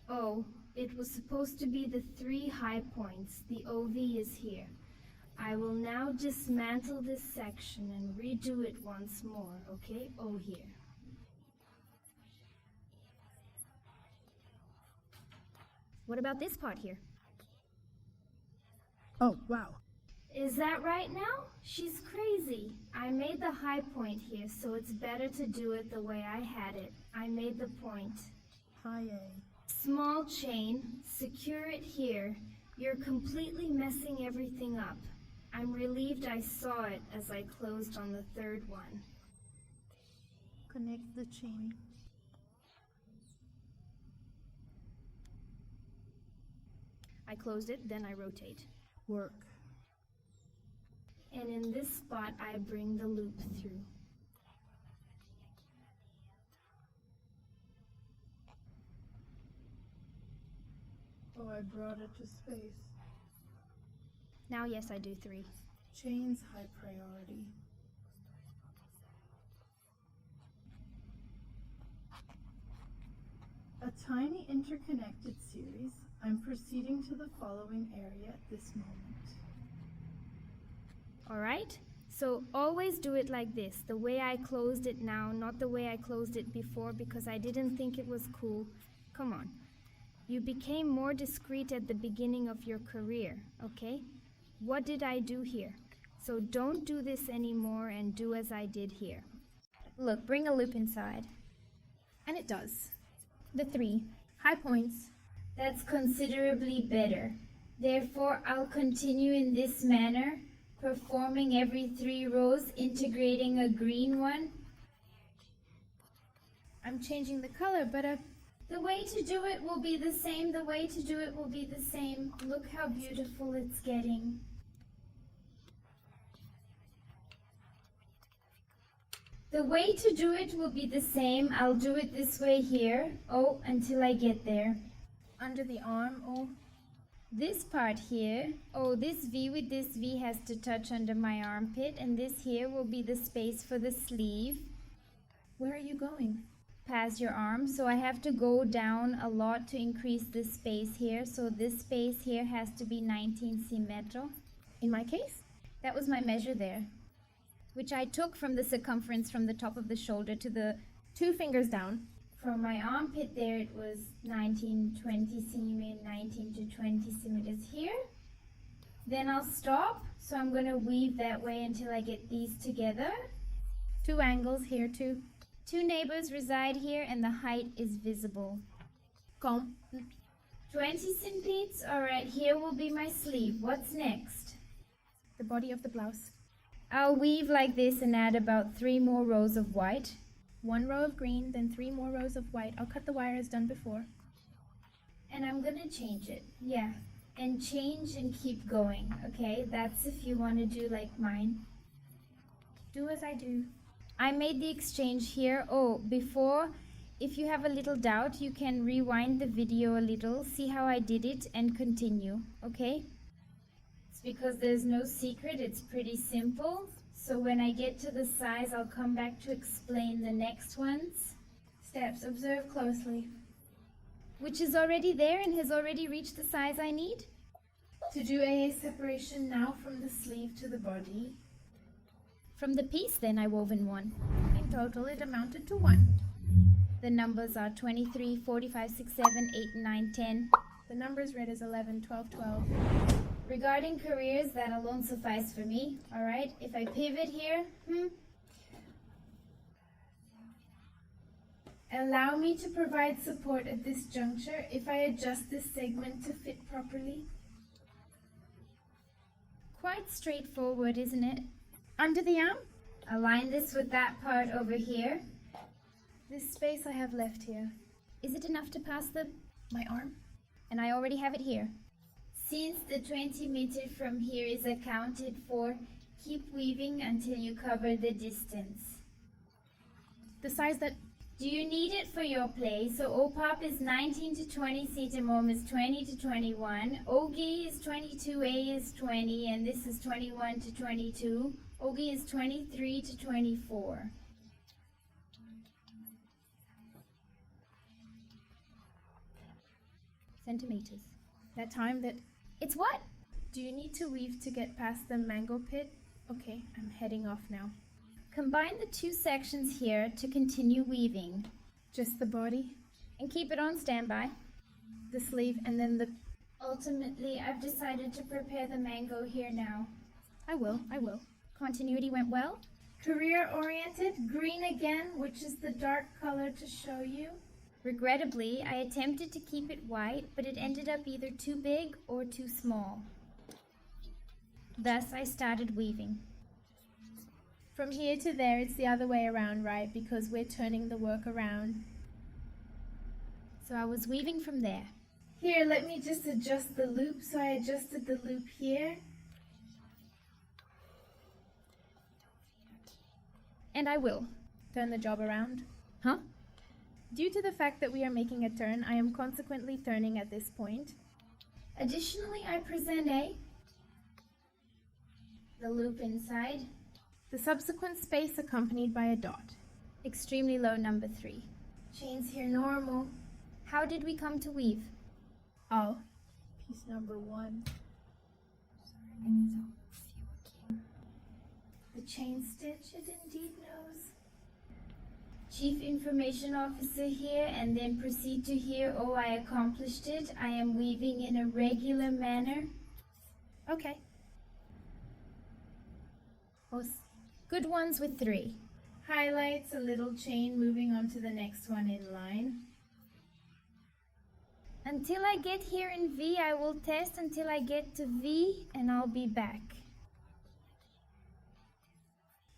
Oh, it was supposed to be the 3 high points. The OV is here. I will now dismantle this section and redo it once more, okay? Oh, here. What about this part here? Oh, wow. Is that right now? She's crazy. I made the high point here, so it's better to do it the way I had it. I made the point. High A. Small chain, secure it here. You're completely messing everything up. I'm relieved I saw it as I closed on the 3rd one. Connect the chain. I closed it, then I rotate. Work. And in this spot, I bring the loop through. Oh, I brought it to space. Now, yes, I do 3. Chains high priority. A tiny interconnected series. I'm proceeding to the following area at this moment. Alright? So always do it like this, the way I closed it now, not the way I closed it before, because I didn't think it was cool. Come on. You became more discreet at the beginning of your career, okay? What did I do here? So don't do this anymore and do as I did here. Look, bring a loop inside. And it does. The 3 high points. That's considerably better. Therefore, I'll continue in this manner, performing every 3 rows, integrating a green one. I'm changing the color, but the way to do it will be the same. The way to do it will be the same. Look how beautiful it's getting. The way to do it will be the same. I'll do it this way here. Oh, until I get there. under the arm, oh. This part here, oh, this V with this V has to touch under my armpit, and this here will be the space for the sleeve. Where are you going? Past your arm, so I have to go down a lot to increase this space here. So this space here has to be 19 cm. In my case, that was my measure there, which I took from the circumference from the top of the shoulder to the 2 fingers down. From my armpit there, it was 19, 20 centimeters, 19 to 20 centimeters here. Then I'll stop, so I'm going to weave that way until I get these together. 2 angles here too. 2 neighbors reside here, and the height is visible. Come. 20 centimeters. All right, here will be my sleeve. What's next? The body of the blouse. I'll weave like this and add about 3 more rows of white. 1 row of green, then 3 more rows of white. I'll cut the wire as done before. And I'm going to change it. Yeah. And change and keep going. Okay? That's if you want to do like mine. Do as I do. I made the exchange here. Oh, before, if you have a little doubt, you can rewind the video a little, see how I did it, and continue. Okay? because there's no secret, it's pretty simple. So when I get to the size, I'll come back to explain the next ones. Steps. Observe closely. Which is already there and has already reached the size I need. To do AA separation now from the sleeve to the body. From the piece, then I wove in 1. In total, it amounted to 1. The numbers are 23, 45, 6, 7, 8, 9, 10. The numbers read as 11, 12, 12. Regarding careers, that alone suffice for me. Alright, if I pivot here, Allow me to provide support at this juncture if I adjust this segment to fit properly. quite straightforward, isn't it? Under the arm, Align this with that part over here. this space I have left here. Is it enough to pass My arm. and I already have it here. Since the 20 meter from here is accounted for, keep weaving until you cover the distance. The size that... Do you need it for your play? So OPOP is 19 to 20, CETAMOM is 20 to 21, OGI is 22, A is 20, and this is 21 to 22. OGI is 23 to 24. Centimeters. That time that... It's what? Do you need to weave to get past the mango pit? Okay, I'm heading off now. Combine the two sections here to continue weaving. Just the body, And keep it on standby. the sleeve, and then the... Ultimately, I've decided to prepare the mango here now. I will. Continuity went well? Career-oriented, green again, which is the dark color to show you. Regrettably, I attempted to keep it white, but it ended up either too big or too small. Thus, I started weaving. From here to there, it's the other way around, right? Because we're turning the work around. So I was weaving from there. Here, let me just adjust the loop. So I adjusted the loop here. And I will. Turn the job around. Huh? Due to the fact that we are making a turn, I am consequently turning at this point. Additionally, I present the loop inside. The subsequent space accompanied by a dot. Extremely low number 3. Chains here normal. How did we come to weave? All. Piece number 1. The chain stitch, it indeed knows. Chief Information Officer here, and then proceed to here. Oh, I accomplished it. I am weaving in a regular manner. Okay. Good ones with 3. Highlights, a little chain, moving on to the next one in line. Until I get here in V, I will test until I get to V, and I'll be back.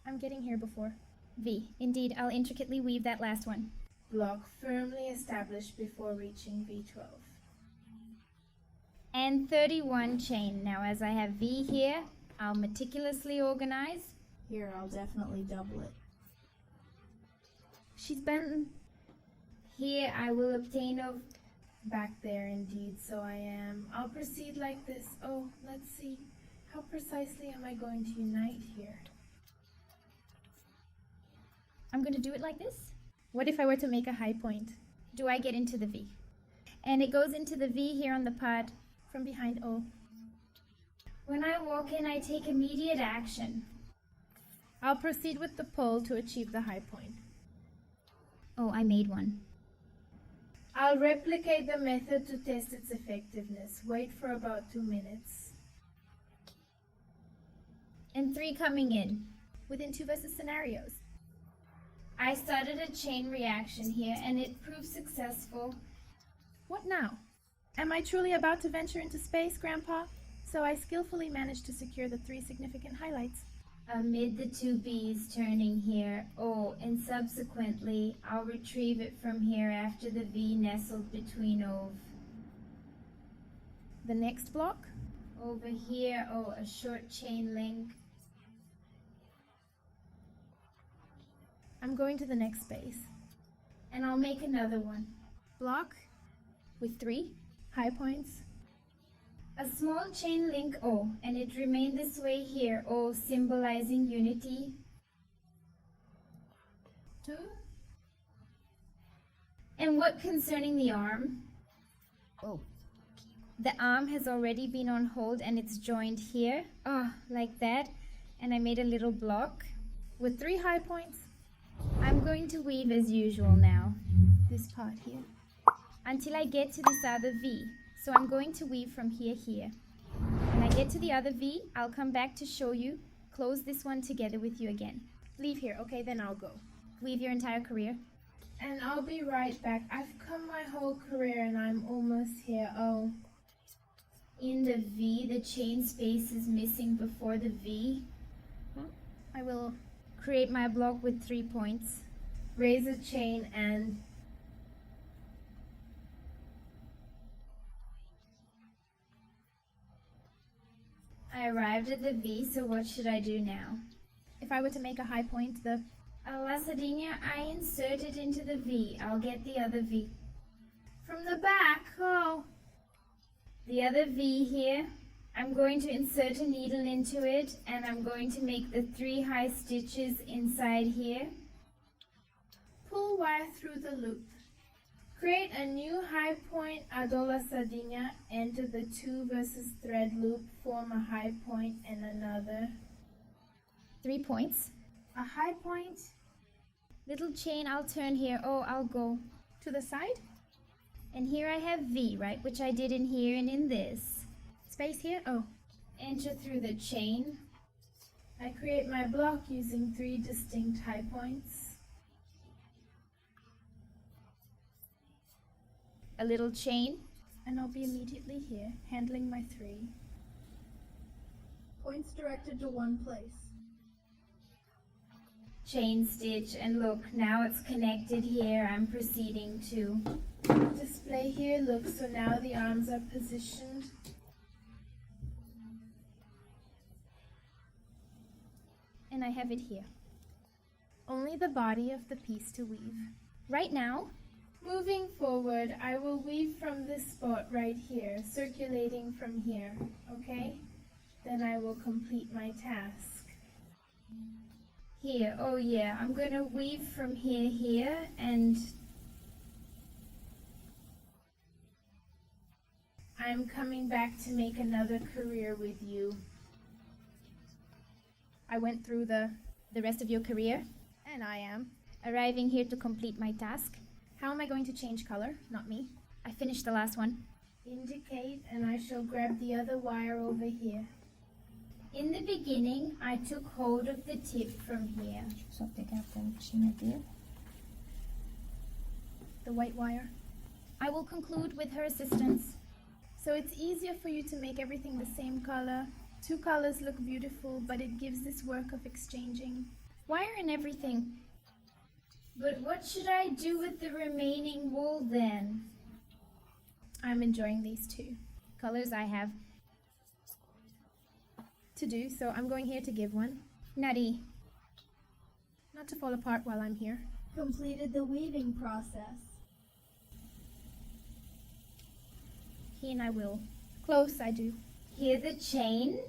I'm getting here before. V. Indeed, I'll intricately weave that last one. Block firmly established before reaching V12. And 31 chain. Now, as I have V here, I'll meticulously organize. Here, I'll definitely double it. She's bent. Here, I will obtain a... Back there, indeed, so I am. I'll proceed like this. Oh, let's see. How precisely am I going to unite here? I'm going to do it like this. What if I were to make a high point? Do I get into the V? And it goes into the V here on the pod. From behind O. When I walk in, I take immediate action. I'll proceed with the pull to achieve the high point. Oh, I made one. I'll replicate the method to test its effectiveness. Wait for about 2 minutes. And 3 coming in. Within 2 versus scenarios. I started a chain reaction here, and it proved successful. What now? Am I truly about to venture into space, Grandpa? So I skillfully managed to secure the 3 significant highlights. Amid the 2 B's turning here. Oh, and subsequently, I'll retrieve it from here after the V nestled between Ove. The next block? Over here, oh, a short chain link. I'm going to the next space. And I'll make another one. Block With 3? high points. A small chain link O, and it remained this way here, O symbolizing unity. 2. And what concerning the arm? Oh. The arm has already been on hold and it's joined here, like that, and I made a little block with 3 high points. I'm going to weave as usual now, this part here, until I get to this other V. So I'm going to weave from here. When I get to the other V, I'll come back to show you, close this one together with you again. Leave here, okay, then I'll go. Weave your entire career. And I'll be right back. I've come my whole career and I'm almost here. Oh. In the V, the chain space is missing before the V. I will create my block with 3 points. Raise a chain and I arrived at the V, so what should I do now? if I were to make a high point, the Lasadinha, I insert it into the V. I'll get the other V. From the back, the other V here. I'm going to insert a needle into it, and I'm going to make the 3 high stitches inside here. pull wire through the loop. Create a new high point adola sardinha, enter the 2 versus thread loop, form a high point and another. 3 points. A high point Little chain, I'll turn here. I'll go. to the side, And here I have V, right, which I did in here and in this. space here. Enter through the chain. I create my block using 3 distinct high points. A little chain. And I'll be immediately here, handling my 3. Points directed to one place. Chain stitch, and look, now it's connected here. I'm proceeding to Display here, look, so now the arms are positioned. and I have it here. Only the body of the piece to weave. Right now, Moving forward, I will weave from this spot right here, circulating from here, okay? Then I will complete my task. here, yeah, I'm gonna weave from here, and I'm coming back to make another career with you. I went through the rest of your career, And I am. arriving here to complete my task. How am I going to change color? Not me. I finished the last one. Indicate, and I shall grab the other wire over here. In the beginning, I took hold of the tip from here. Só pegar a pontinha dele. The white wire. I will conclude with her assistance. So it's easier for you to make everything the same color. 2 colors look beautiful, but it gives this work of exchanging. Wire and everything. But what should I do with the remaining wool then? I'm enjoying these 2 Colors I have. to do, so I'm going here to give one. Nutty. Not to fall apart while I'm here. Completed the weaving process. He and I will. Close, I do. Here the chain,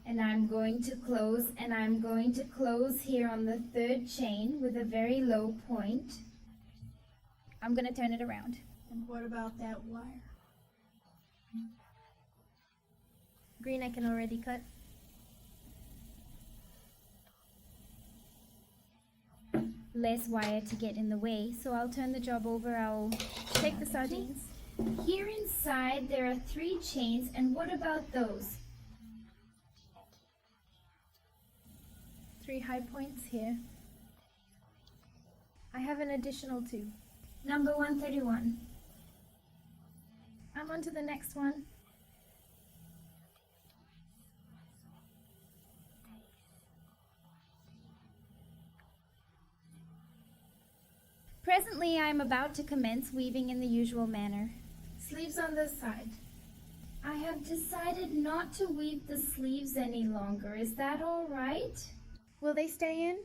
and I'm going to close, and I'm going to close here on the 3rd chain with a very low point. I'm going to turn it around. And what about that wire? Green I can already cut. Less wire to get in the way, so I'll turn the job over. I'll Take the sardines. Here inside there are 3 chains, and what about those? 3 high points here. I have an additional 2. Number 131. I'm on to the next one. Presently I am about to commence weaving in the usual manner. Sleeves on this side. I have decided not to weave the sleeves any longer. Is that all right? Will they stay in?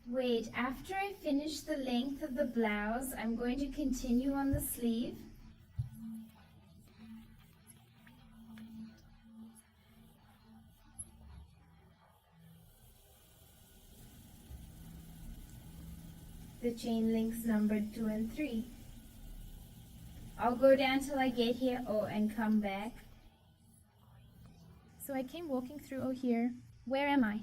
Wait, after I finish the length of the blouse, I'm going to continue on the sleeve. the chain links numbered 2 and 3. I'll go down till I get here, and come back. So I came walking through here. Where am I?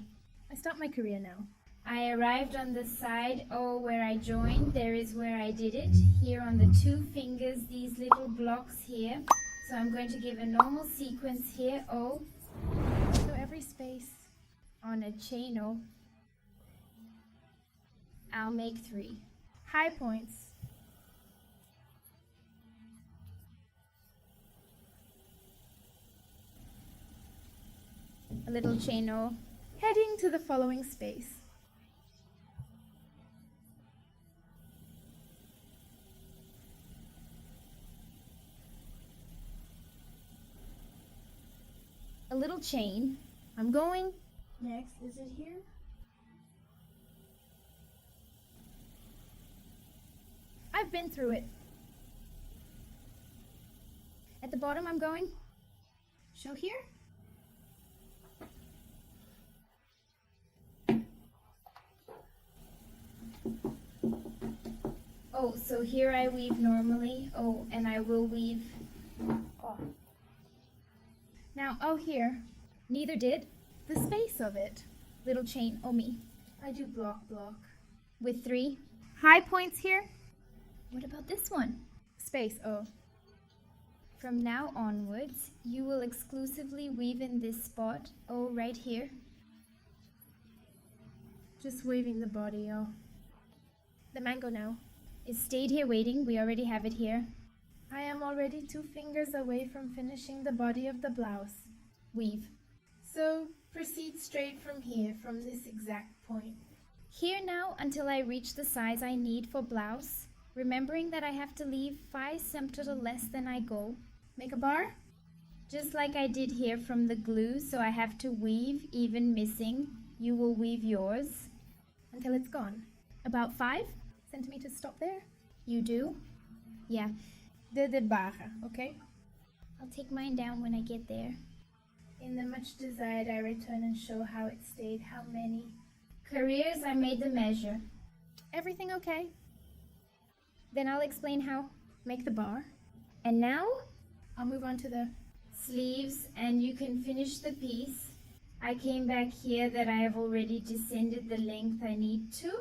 I start my career now. I arrived on the side where I joined. There is where I did it. Here on the 2 fingers, these little blocks here. So I'm going to give a normal sequence here, So every space on a chain I'll make 3. high points. A little chain Heading to the following space. a little chain. I'm going. Next, is it here? I've been through it. At the bottom I'm going. Show here. So here I weave normally. And I will weave. Now, here. Neither did. The space of it. Little chain, me. I do block. With 3. High points here. What about this one? Space, From now onwards, you will exclusively weave in this spot, right here. Just waving the body, The mango now. It stayed here waiting. We already have it here. I am already 2 fingers away from finishing the body of the blouse. Weave. So proceed straight from here, from this exact point. Here now until I reach the size I need for blouse, remembering that I have to leave 5 cm less than I go. Make a bar. Just like I did here from the glue, so I have to weave even missing. You will weave yours. Until it's gone. About 5 centimeters stop there. You do? Yeah. De barra, okay? I'll take mine down when I get there. In the much desired, I return and show how it stayed, how many. Careers, I made the measure. Everything okay? Then I'll explain how. Make the bar. And now? I'll move on to the sleeves, and you can finish the piece. I came back here that I have already descended the length I need to.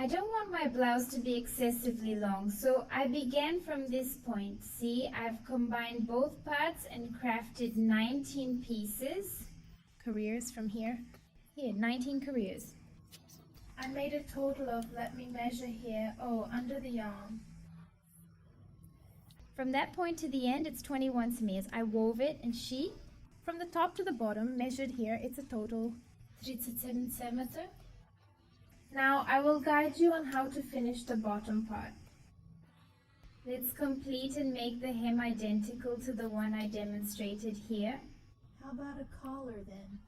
I don't want my blouse to be excessively long, so I began from this point. See, I've combined both parts and crafted 19 pieces. careers from here. Here, 19 careers. I made a total of, let me measure here, under the arm. From that point to the end, it's 21 centimeters. I wove it, and she, From the top to the bottom, measured here, it's a total. 37 centimeter. Now I will guide you on how to finish the bottom part. Let's complete and make the hem identical to the one I demonstrated here. How about a collar then?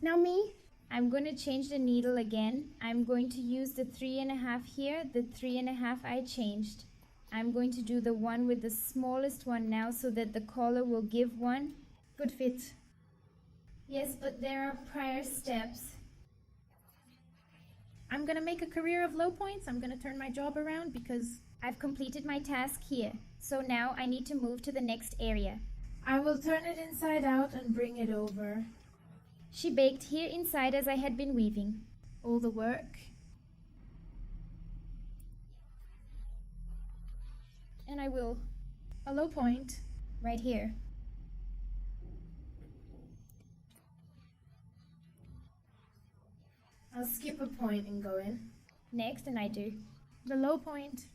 now me. I'm going to change the needle again. I'm going to use the 3.5 here, the 3.5 I changed. I'm going to do the one with the smallest one now so that the collar will give one. Good fit. Yes, but there are prior steps. I'm gonna make a career of low points. I'm gonna turn my job around because I've completed my task here. So now I need to move to the next area. I will turn it inside out and bring it over. She baked here inside as I had been weaving. All the work. And I will, A low point. right here. I'll skip a point and go in. Next, and I do. The low point.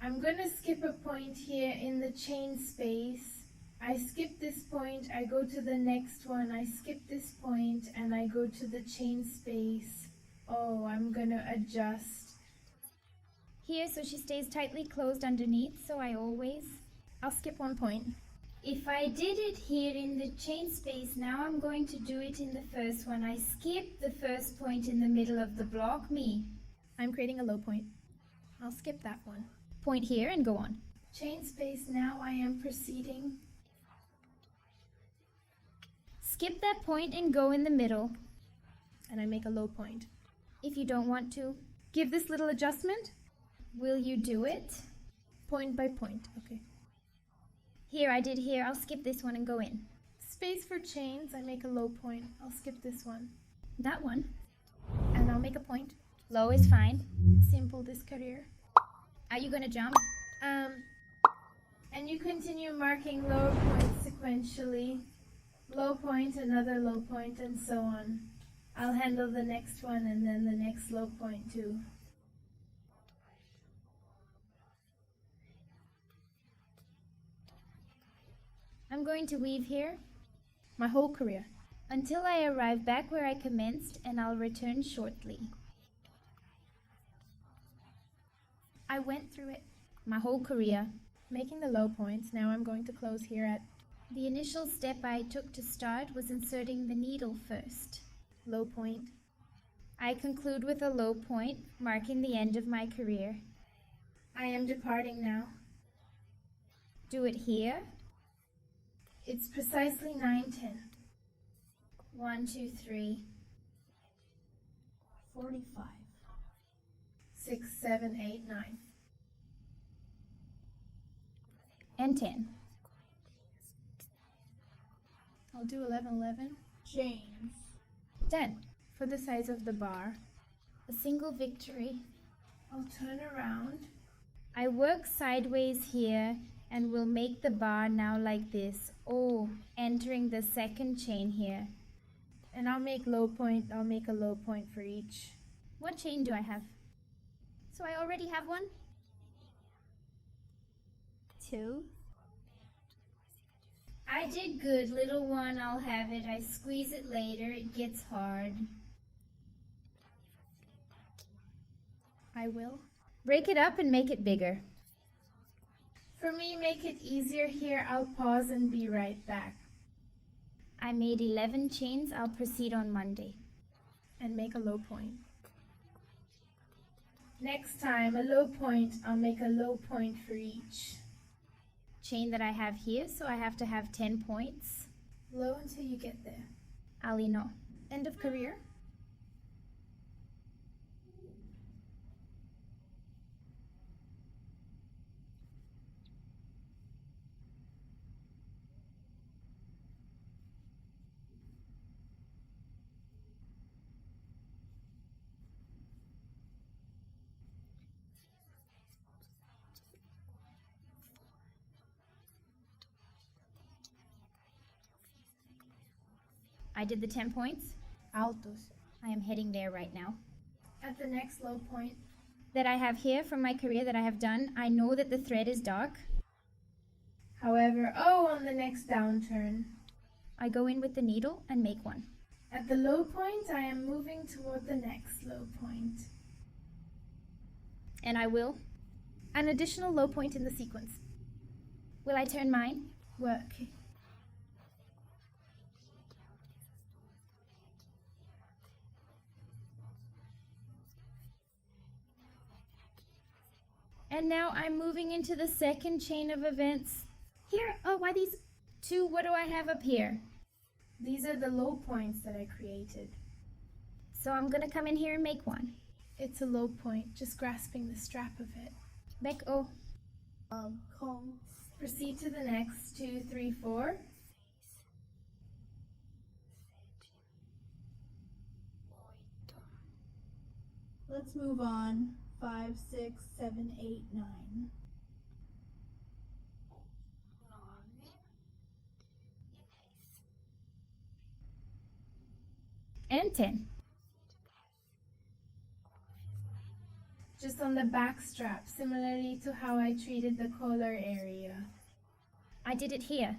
I'm gonna skip a point here in the chain space. I skip this point, I go to the next one, I skip this point, and I go to the chain space. I'm gonna adjust. Here, so she stays tightly closed underneath, so I'll skip one point. If I did it here in the chain space, now I'm going to do it in the first one. I skip the first point in the middle of the block, I'm creating a low point. I'll skip that one. point here and go on. Chain space, now I am proceeding. Skip that point and go in the middle. and I make a low point. If you don't want to, Give this little adjustment, will you do it? point by point. Okay. Here, I did here. I'll skip this one and go in. Space for chains, I make a low point. I'll skip this one. That one. And I'll make a point. Low is fine. Simple this career. Are you gonna jump? And you continue marking lower points sequentially. Low point, another low point, and so on. I'll handle the next one and then the next low point too. I'm going to weave here My whole career. until I arrive back where I commenced, and I'll return shortly. I went through it, My whole career. making the low points. Now I'm going to close here at The initial step I took to start was inserting the needle first. low point. I conclude with a low point, marking the end of my career. I am departing now. Do it here. It's precisely 9:10. 1, 2, 3. 45. 6, 7, 8, 9. And 10. I'll do 11, 11. Chains. 10 for the size of the bar. A single victory. I'll turn around. I work sideways here and will make the bar now like this. Oh, entering the second chain here. And I'll make low point. I'll make a low point for each. What chain do I have? So I already have one? 2. I did good, little one. I'll have it. I squeeze it later. It gets hard. I will. Break it up and make it bigger. For me, make it easier here. I'll pause and be right back. I made 11 chains. I'll proceed on Monday. And make a low point. Next time, a low point. I'll make a low point for each. Chain that I have here, so I have to have 10 points. Low until you get there. Ali no. End of career. I did the 10 points. Altos. I am heading there right now. At the next low point. That I have here from my career that I have done, I know that the thread is dark. However, on the next downturn. I go in with the needle and make one. At the low point, I am moving toward the next low point. And I will. An additional low point in the sequence. Will I turn mine? Work. And now I'm moving into the second chain of events. Here, why these 2? What do I have up here? These are the low points that I created. So I'm gonna come in here and make one. It's a low point, just grasping the strap of it. Back, Proceed to the next. 2, 3, 4. Let's move on. 5, 6, 7, 8, 9. and 10. Just on the back strap, similarly to how I treated the collar area. I did it here.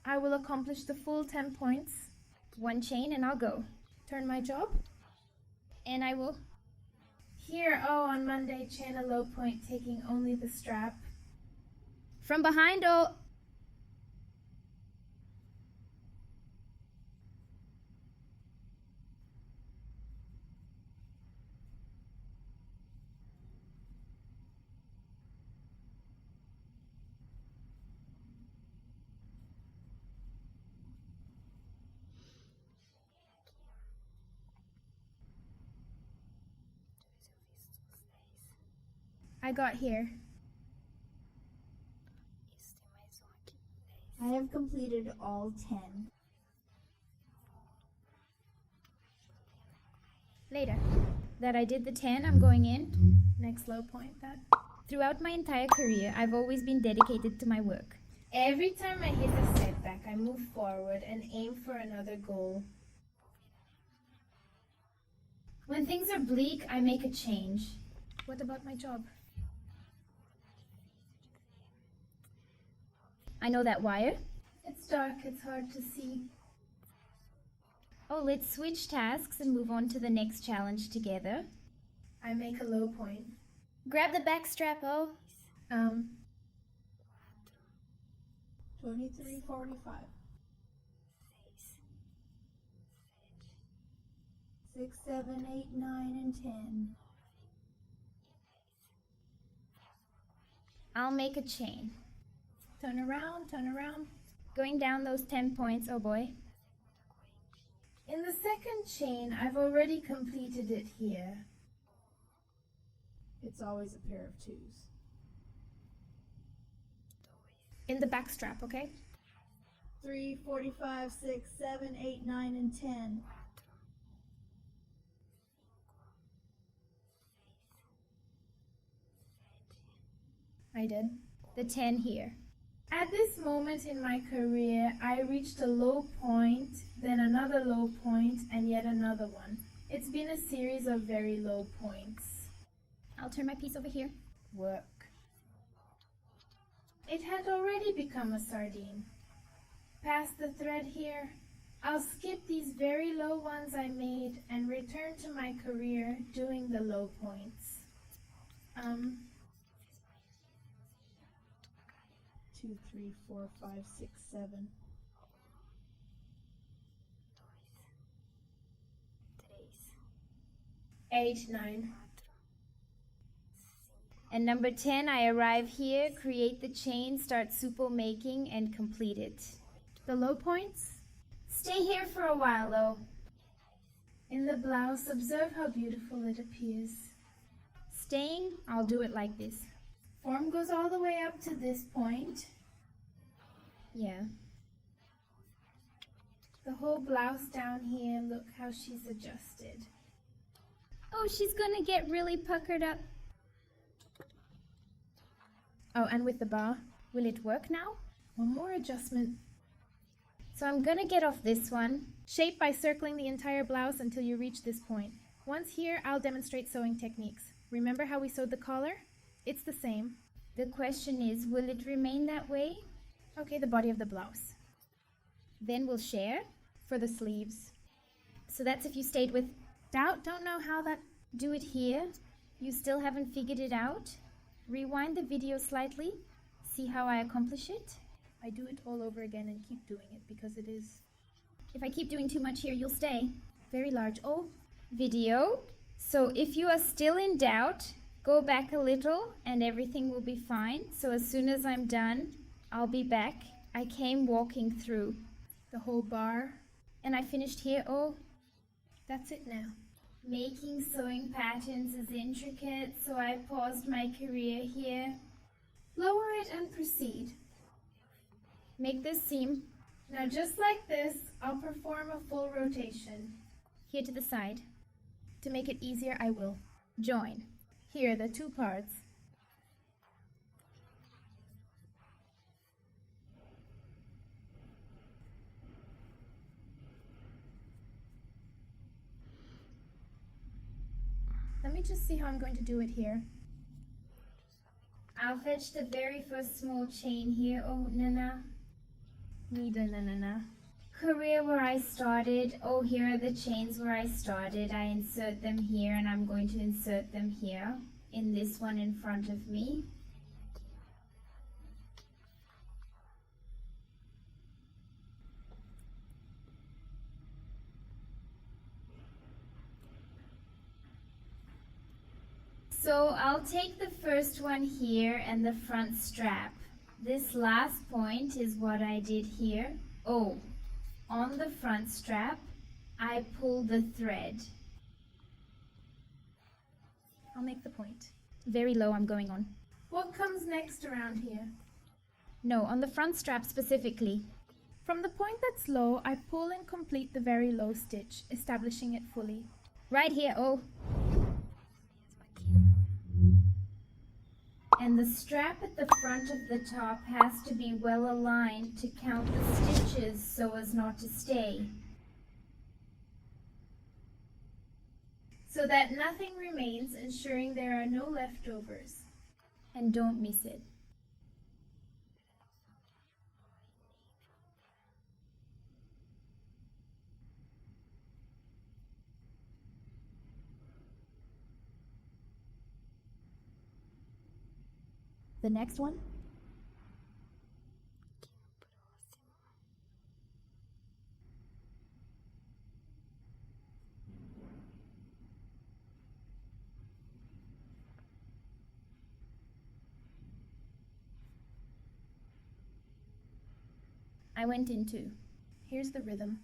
I will accomplish the full 10 points. 1 chain and I'll go. Turn my job. And I will. Here, on Monday, chain a low point, taking only the strap. From behind, I got here. I have completed all 10. Later. That I did the 10, I'm going in. Next low point, that. Throughout my entire career, I've always been dedicated to my work. Every time I hit a setback, I move forward and aim for another goal. When things are bleak, I make a change. What about my job? I know that wire. It's dark, it's hard to see. Oh, let's switch tasks and move on to the next challenge together. I make a low point. Grab the back strap, oh. 23:45. 6, 7, 8, 9, and 10. I'll make a chain. Turn around, turn around. Going down those 10 points, oh boy. In the second chain, I've already completed it here. It's always a pair of 2s. In the back strap, okay? 3, 45, 6, 7, 8, 9, and 10. I did. The 10 here. At this moment in my career, I reached a low point, then another low point, and yet another one. It's been a series of very low points. I'll turn my piece over here. Work. It had already become a sardine. Past the thread here, I'll skip these very low ones I made and return to my career doing the low points. 2, 3, 4, 5, 6, 7. 8, 9. And number 10, I arrive here, create the chain, start supple making, and complete it. The low points? Stay here for a while though. In the blouse, observe how beautiful it appears. Staying, I'll do it like this. Form goes all the way up to this point. Yeah. The whole blouse down here, look how she's adjusted. Oh, she's gonna get really puckered up. Oh, and with the bar, will it work now? One more adjustment. So I'm gonna get off this one. Shape by circling the entire blouse until you reach this point. Once here, I'll demonstrate sewing techniques. Remember how we sewed the collar? It's the same. The question is, will it remain that way? Okay, the body of the blouse. Then we'll share. For the sleeves. So that's if you stayed with Don't know how that... do it here. You still haven't figured it out? Rewind the video slightly. See how I accomplish it? I do it all over again and keep doing it because it is If I keep doing too much here, you'll stay. very large. Oh, Video. So if you are still in doubt, go back a little and everything will be fine. So as soon as I'm done, I'll be back. I came walking through the whole bar. and I finished here. Oh, That's it now. making sewing patterns is intricate, so I paused my career here. Lower it and proceed. Make this seam Now just like this, I'll perform a full rotation. here to the side. To make it easier, I will. Join. Here, the two parts. Let me just see how I'm going to do it here. I'll fetch the very first small chain here. Oh, Nana. Needle, na. Career where I started. Oh, here are the chains where I started. I insert them here and I'm going to insert them here in this one in front of me. So I'll take the first one here and the front strap. This last point is what I did here. Oh, on the front strap, I pull the thread. I'll make the point. Very low I'm going on. What comes next around here? No, on the front strap specifically. From the point that's low, I pull and complete the very low stitch, establishing it fully. Right here, oh. And the strap at the front of the top has to be well aligned to count the stitches so as not to stay. So that nothing remains, ensuring there are no leftovers. And don't miss it. The next one. I went into. Here's the rhythm.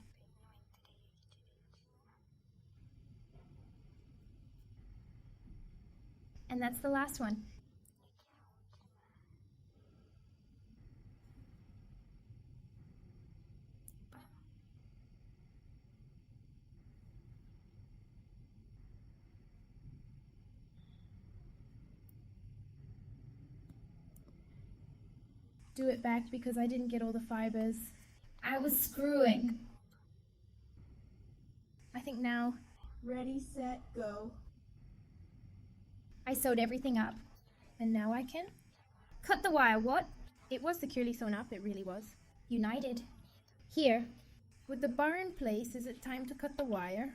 And that's the last one. Do it back because I didn't get all the fibers. I was screwing. I think now. Ready, set, go. I sewed everything up. And now I can? Cut the wire, what? It was securely sewn up, it really was. United. Here. With the bar in place, is it time to cut the wire?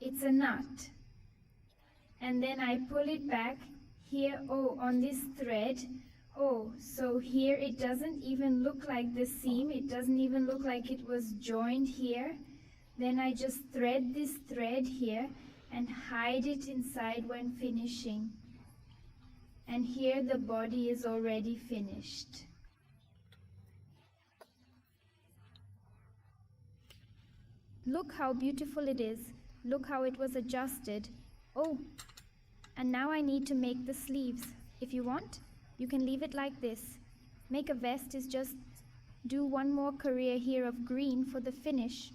It's a nut. And then I pull it back here, oh, on this thread. Oh, so here it doesn't even look like the seam. It doesn't even look like it was joined here. Then I just thread this thread here and hide it inside when finishing. And here the body is already finished. Look how beautiful it is. Look how it was adjusted. Oh, and now I need to make the sleeves. If you want, you can leave it like this. Make a vest is just do one more career here of green for the finish,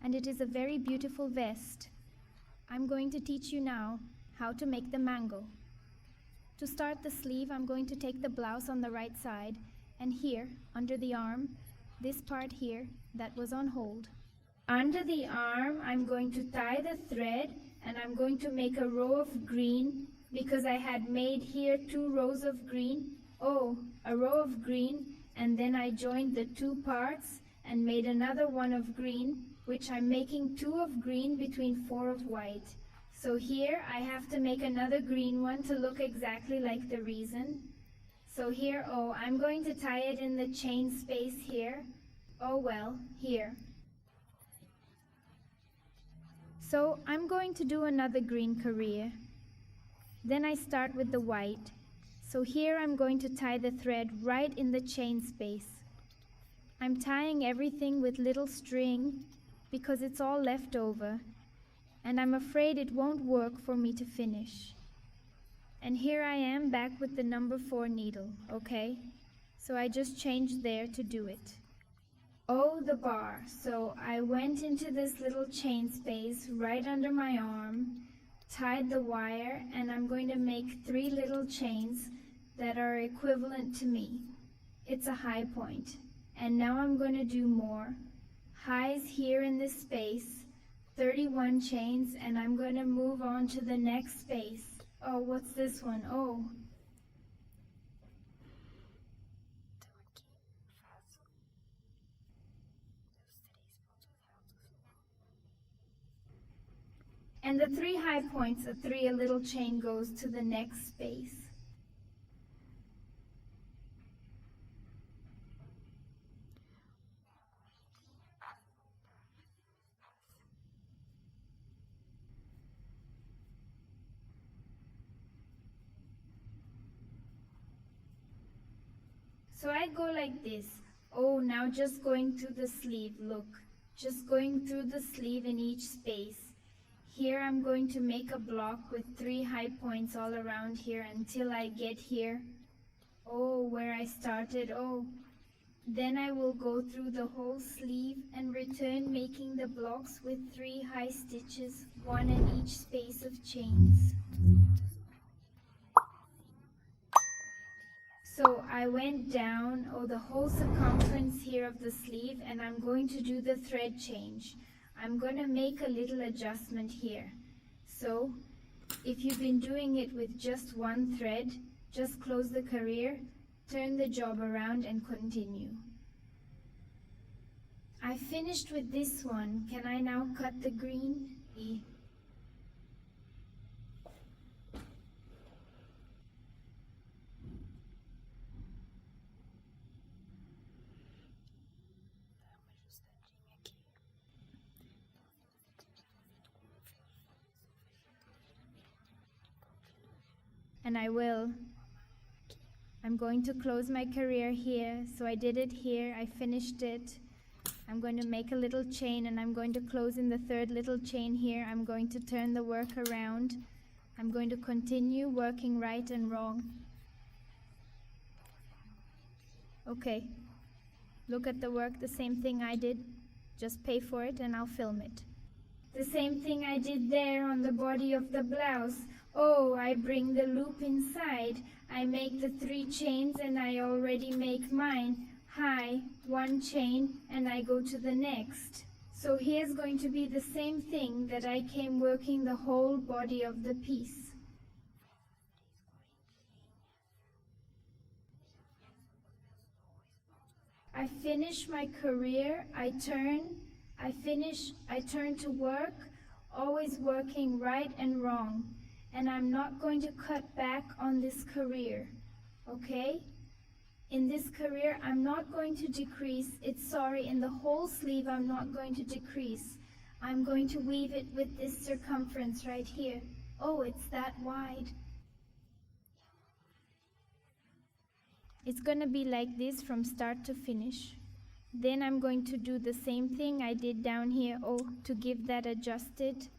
and it is a very beautiful vest. I'm going to teach you now how to make the mango. To start the sleeve, I'm going to take the blouse on the right side, and here, under the arm, this part here that was on hold. Under the arm, I'm going to tie the thread, and I'm going to make a row of green because I had made here 2 rows of green. Oh, a row of green, and then I joined the 2 parts and made another one of green, which I'm making 2 of green between 4 of white. So here I have to make another green one to look exactly like the reason. So here, oh, I'm going to tie it in the chain space here. Oh well, here. So I'm going to do another green career. Then I start with the white. So here I'm going to tie the thread right in the chain space. I'm tying everything with little string because it's all left over, and I'm afraid it won't work for me to finish. And here I am back with the number 4 needle, okay? So I just changed there to do it. Oh, the bar. So I went into this little chain space right under my arm, tied the wire, and I'm going to make 3 little chains that are equivalent to me. It's a high point. And now I'm going to do more. Highs here in this space, 31 chains, and I'm going to move on to the next space. Oh, what's this one? Oh. And the 3 high points, a 3 a little chain goes to the next space. So I go like this. Oh, now just going through the sleeve, look. Just going through the sleeve in each space. Here I'm going to make a block with 3 high points all around here until I get here. Oh, where I started. Oh, then I will go through the whole sleeve and return making the blocks with 3 high stitches, 1 in each space of chains. So I went down, the whole circumference here of the sleeve, and I'm going to do the thread change. I'm going to make a little adjustment here. So if you've been doing it with just one thread, just close the career, turn the job around and continue. I finished with this one. Can I now cut the green? And I will. I'm going to close my career here. So I did it here, I finished it. I'm going to make a little chain and I'm going to close in the 3rd little chain here. I'm going to turn the work around. I'm going to continue working right and wrong. Okay, look at the work, the same thing I did. Just pay for it and I'll film it. The same thing I did there on the body of the blouse. Oh, I bring the loop inside. I make the 3 chains and I already make mine. High, 1 chain, and I go to the next. So here's going to be the same thing that I came working the whole body of the piece. I finish my career, I turn to work, always working right and wrong. And I'm not going to cut back on this career, okay? In this career, I'm not going to decrease. In the whole sleeve, I'm not going to decrease. I'm going to weave it with this circumference right here. Oh, it's that wide. It's going to be like this from start to finish. Then I'm going to do the same thing I did down here, to give that adjusted.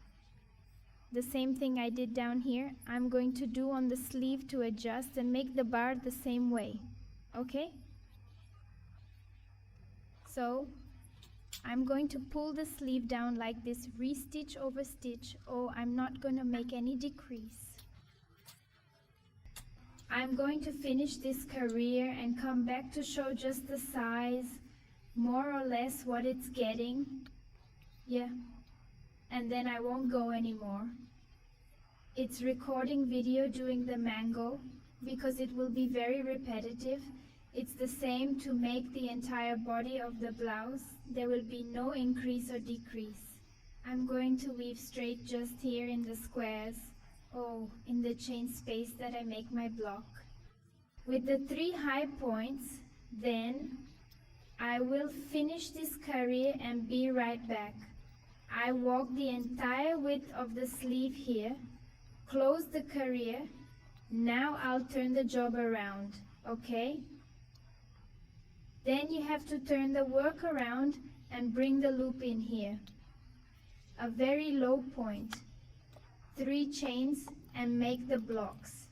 The same thing I did down here, I'm going to do on the sleeve to adjust and make the bar the same way. Okay? So I'm going to pull the sleeve down like this, re-stitch over stitch. I'm not going to make any decrease. I'm going to finish this career and come back to show just the size, more or less what it's getting. Yeah. And then I won't go anymore. It's recording video doing the mango because it will be very repetitive. It's the same to make the entire body of the blouse. There will be no increase or decrease. I'm going to weave straight just here in the squares, in the chain space that I make my block. With the 3 high points, then I will finish this career and be right back. I walk the entire width of the sleeve here, close the career. Now I'll turn the job around, okay? Then you have to turn the work around and bring the loop in here. A very low point. 3 chains and make the blocks.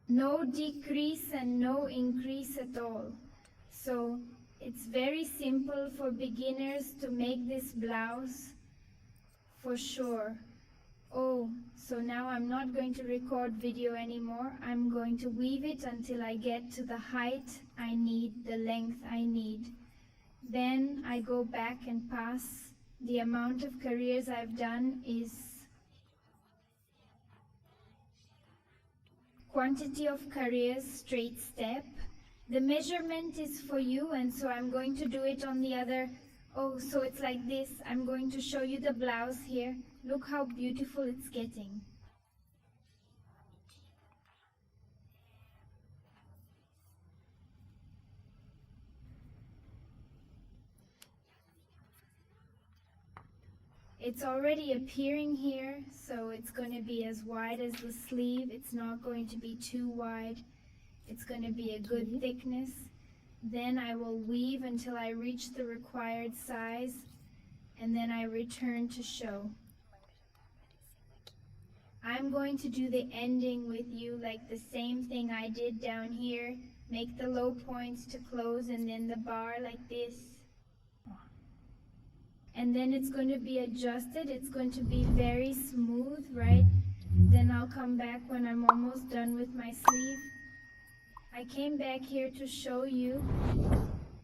No decrease and no increase at all. So it's very simple for beginners to make this blouse for sure. So now I'm not going to record video anymore. I'm going to weave it until I get to the height I need, the length I need. Then I go back and pass. The amount of careers I've done is quantity of careers, straight step. The measurement is for you, and so I'm going to do it on the other. So it's like this. I'm going to show you the blouse here. Look how beautiful it's getting. It's already appearing here, so it's going to be as wide as the sleeve. It's not going to be too wide. It's going to be a good thickness. Then I will weave until I reach the required size, and then I return to show. I'm going to do the ending with you, like the same thing I did down here. Make the low points to close and then the bar like this. And then it's going to be adjusted. It's going to be very smooth, right? Then I'll come back when I'm almost done with my sleeve. I came back here to show you.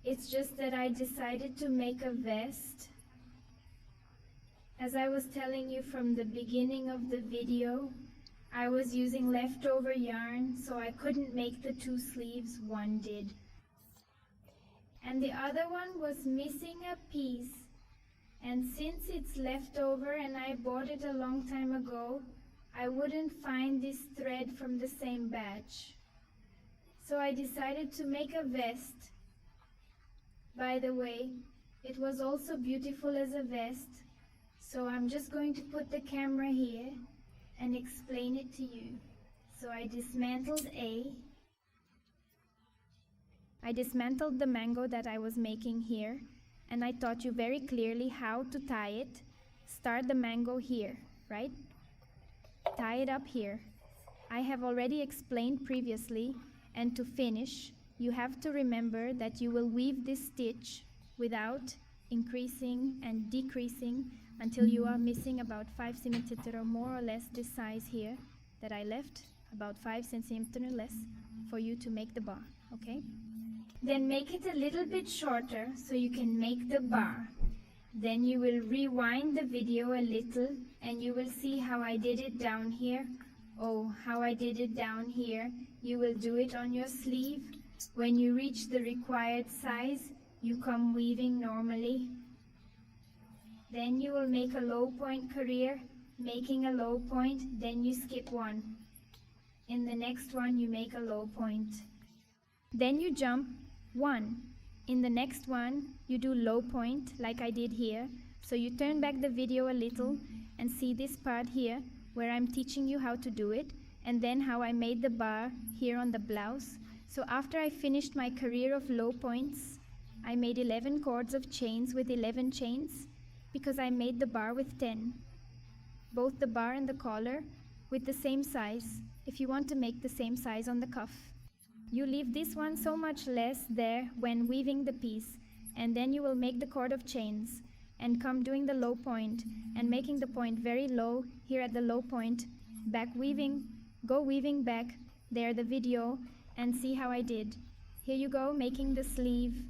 It's just that I decided to make a vest. As I was telling you from the beginning of the video, I was using leftover yarn, so I couldn't make the two sleeves, one did. And the other one was missing a piece. And since it's leftover and I bought it a long time ago, I wouldn't find this thread from the same batch. So I decided to make a vest. By the way, it was also beautiful as a vest. So I'm just going to put the camera here and explain it to you. So I dismantled the mango that I was making here, and I taught you very clearly how to tie it. Start the mango here, right? Tie it up here. I have already explained previously, and to finish, you have to remember that you will weave this stitch without increasing and decreasing until you are missing about 5 cm or more or less this size here that I left, about 5 cm less for you to make the bar, okay? Then make it a little bit shorter so you can make the bar. Then you will rewind the video a little and you will see how I did it down here. Oh, how I did it down here. You will do it on your sleeve. When you reach the required size, you come weaving normally. Then you will make a low point career, making a low point, then you skip one. In the next one, you make a low point. Then you jump one. In the next one, you do low point, like I did here. So you turn back the video a little and see this part here, where I'm teaching you how to do it, and then how I made the bar here on the blouse. So after I finished my career of low points, I made 11 cords of chains with 11 chains, because I made the bar with 10. Both the bar and the collar with the same size, if you want to make the same size on the cuff. You leave this one so much less there when weaving the piece, and then you will make the cord of chains and come doing the low point and making the point very low here at the low point, back weaving, go weaving back, there the video, and see how I did. Here you go, making the sleeve.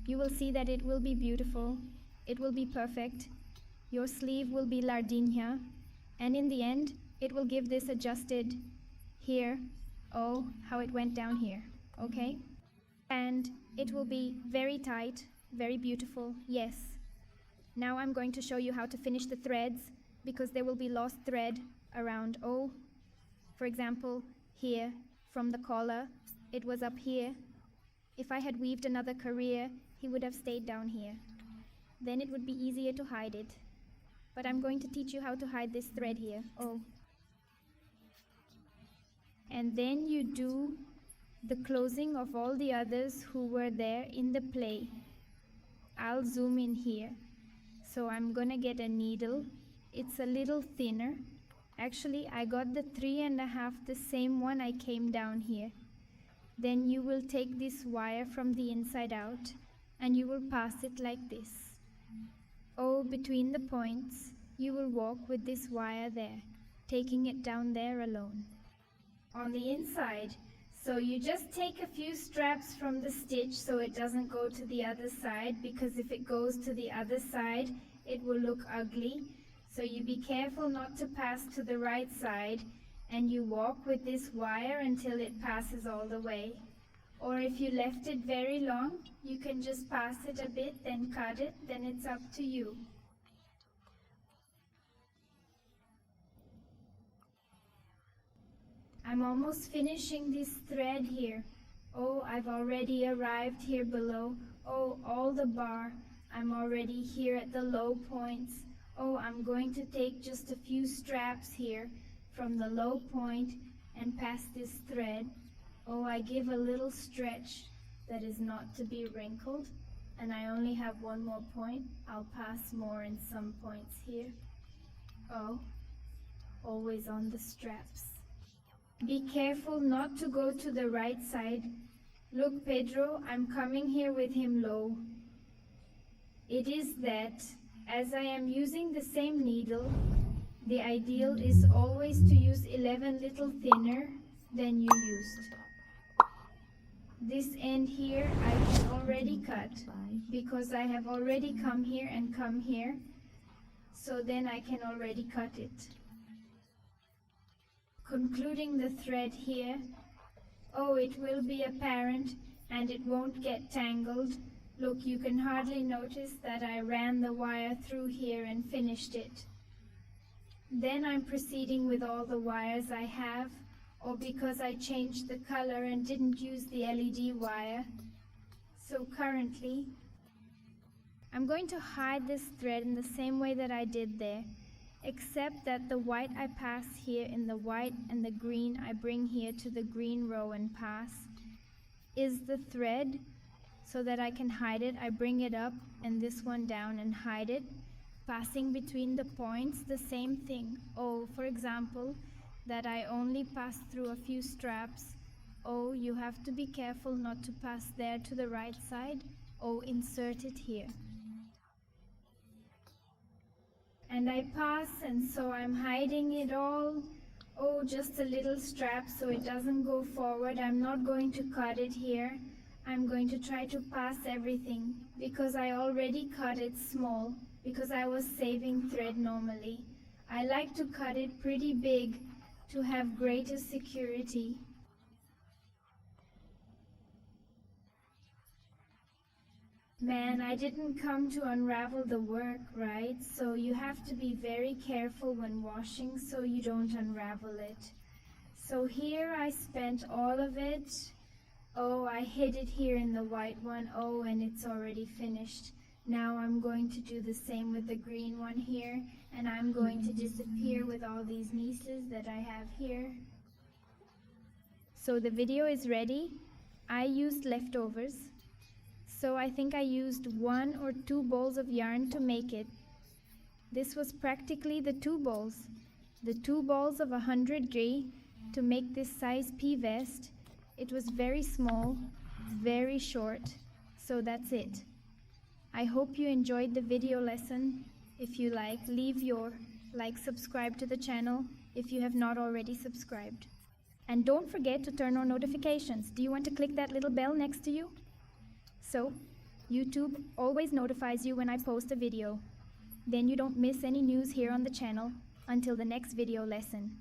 You will see that it will be beautiful. It will be perfect. Your sleeve will be lardinha, and in the end, it will give this adjusted here. Oh, how it went down here, okay? And it will be very tight, very beautiful, yes. Now I'm going to show you how to finish the threads, because there will be lost thread around, oh, for example, here, from the collar, it was up here. If I had weaved another career, he would have stayed down here. Then it would be easier to hide it. But I'm going to teach you how to hide this thread here. Oh. And then you do the closing of all the others who were there in the play. I'll zoom in here. So I'm gonna get a needle. It's a little thinner. Actually, I got the 3.5, the same one I came down here. Then you will take this wire from the inside out and you will pass it like this. Oh, between the points, you will walk with this wire there, taking it down there alone. On the inside, so you just take a few straps from the stitch so it doesn't go to the other side, because if it goes to the other side, it will look ugly. So you be careful not to pass to the right side, and you walk with this wire until it passes all the way. Or if you left it very long, you can just pass it a bit, then cut it, then it's up to you. I'm almost finishing this thread here. Oh, I've already arrived here below. Oh, all the bar. I'm already here at the low points. Oh, I'm going to take just a few straps here from the low point and pass this thread. Oh, I give a little stretch that is not to be wrinkled, and I only have one more point. I'll pass more in some points here. Oh, always on the straps. Be careful not to go to the right side. Look, Pedro, I'm coming here with him low. It is that, as I am using the same needle, the ideal is always to use 11 little thinner than you used. This end here I can already cut because I have already come here and come here, so then I can already cut it. Concluding the thread here, oh, it will be apparent and it won't get tangled. Look, you can hardly notice that I ran the wire through here and finished it. Then I'm proceeding with all the wires I have, or because I changed the color and didn't use the LED wire. So currently, I'm going to hide this thread in the same way that I did there, except that the white I pass here in the white and the green I bring here to the green row and pass is the thread, so that I can hide it. I bring it up and this one down and hide it, passing between the points the same thing. Oh, for example, that I only pass through a few straps. Oh, you have to be careful not to pass there to the right side. Oh, insert it here. And I pass, and so I'm hiding it all. Oh, just a little strap so it doesn't go forward. I'm not going to cut it here. I'm going to try to pass everything because I already cut it small because I was saving thread normally. I like to cut it pretty big to have greater security. Man, I didn't come to unravel the work, right? So you have to be very careful when washing so you don't unravel it. So here I spent all of it. Oh, I hid it here in the white one. Oh, and it's already finished. Now I'm going to do the same with the green one here, and I'm going to disappear with all these nieces that I have here. So the video is ready. I used leftovers. So I think I used 1 or 2 balls of yarn to make it. This was practically the 2 balls. The 2 balls of 100 gray to make this size P vest. It was very small, very short, so that's it. I hope you enjoyed the video lesson. If you like, leave your like, subscribe to the channel if you have not already subscribed. And don't forget to turn on notifications. Do you want to click that little bell next to you? So, YouTube always notifies you when I post a video. Then you don't miss any news here on the channel until the next video lesson.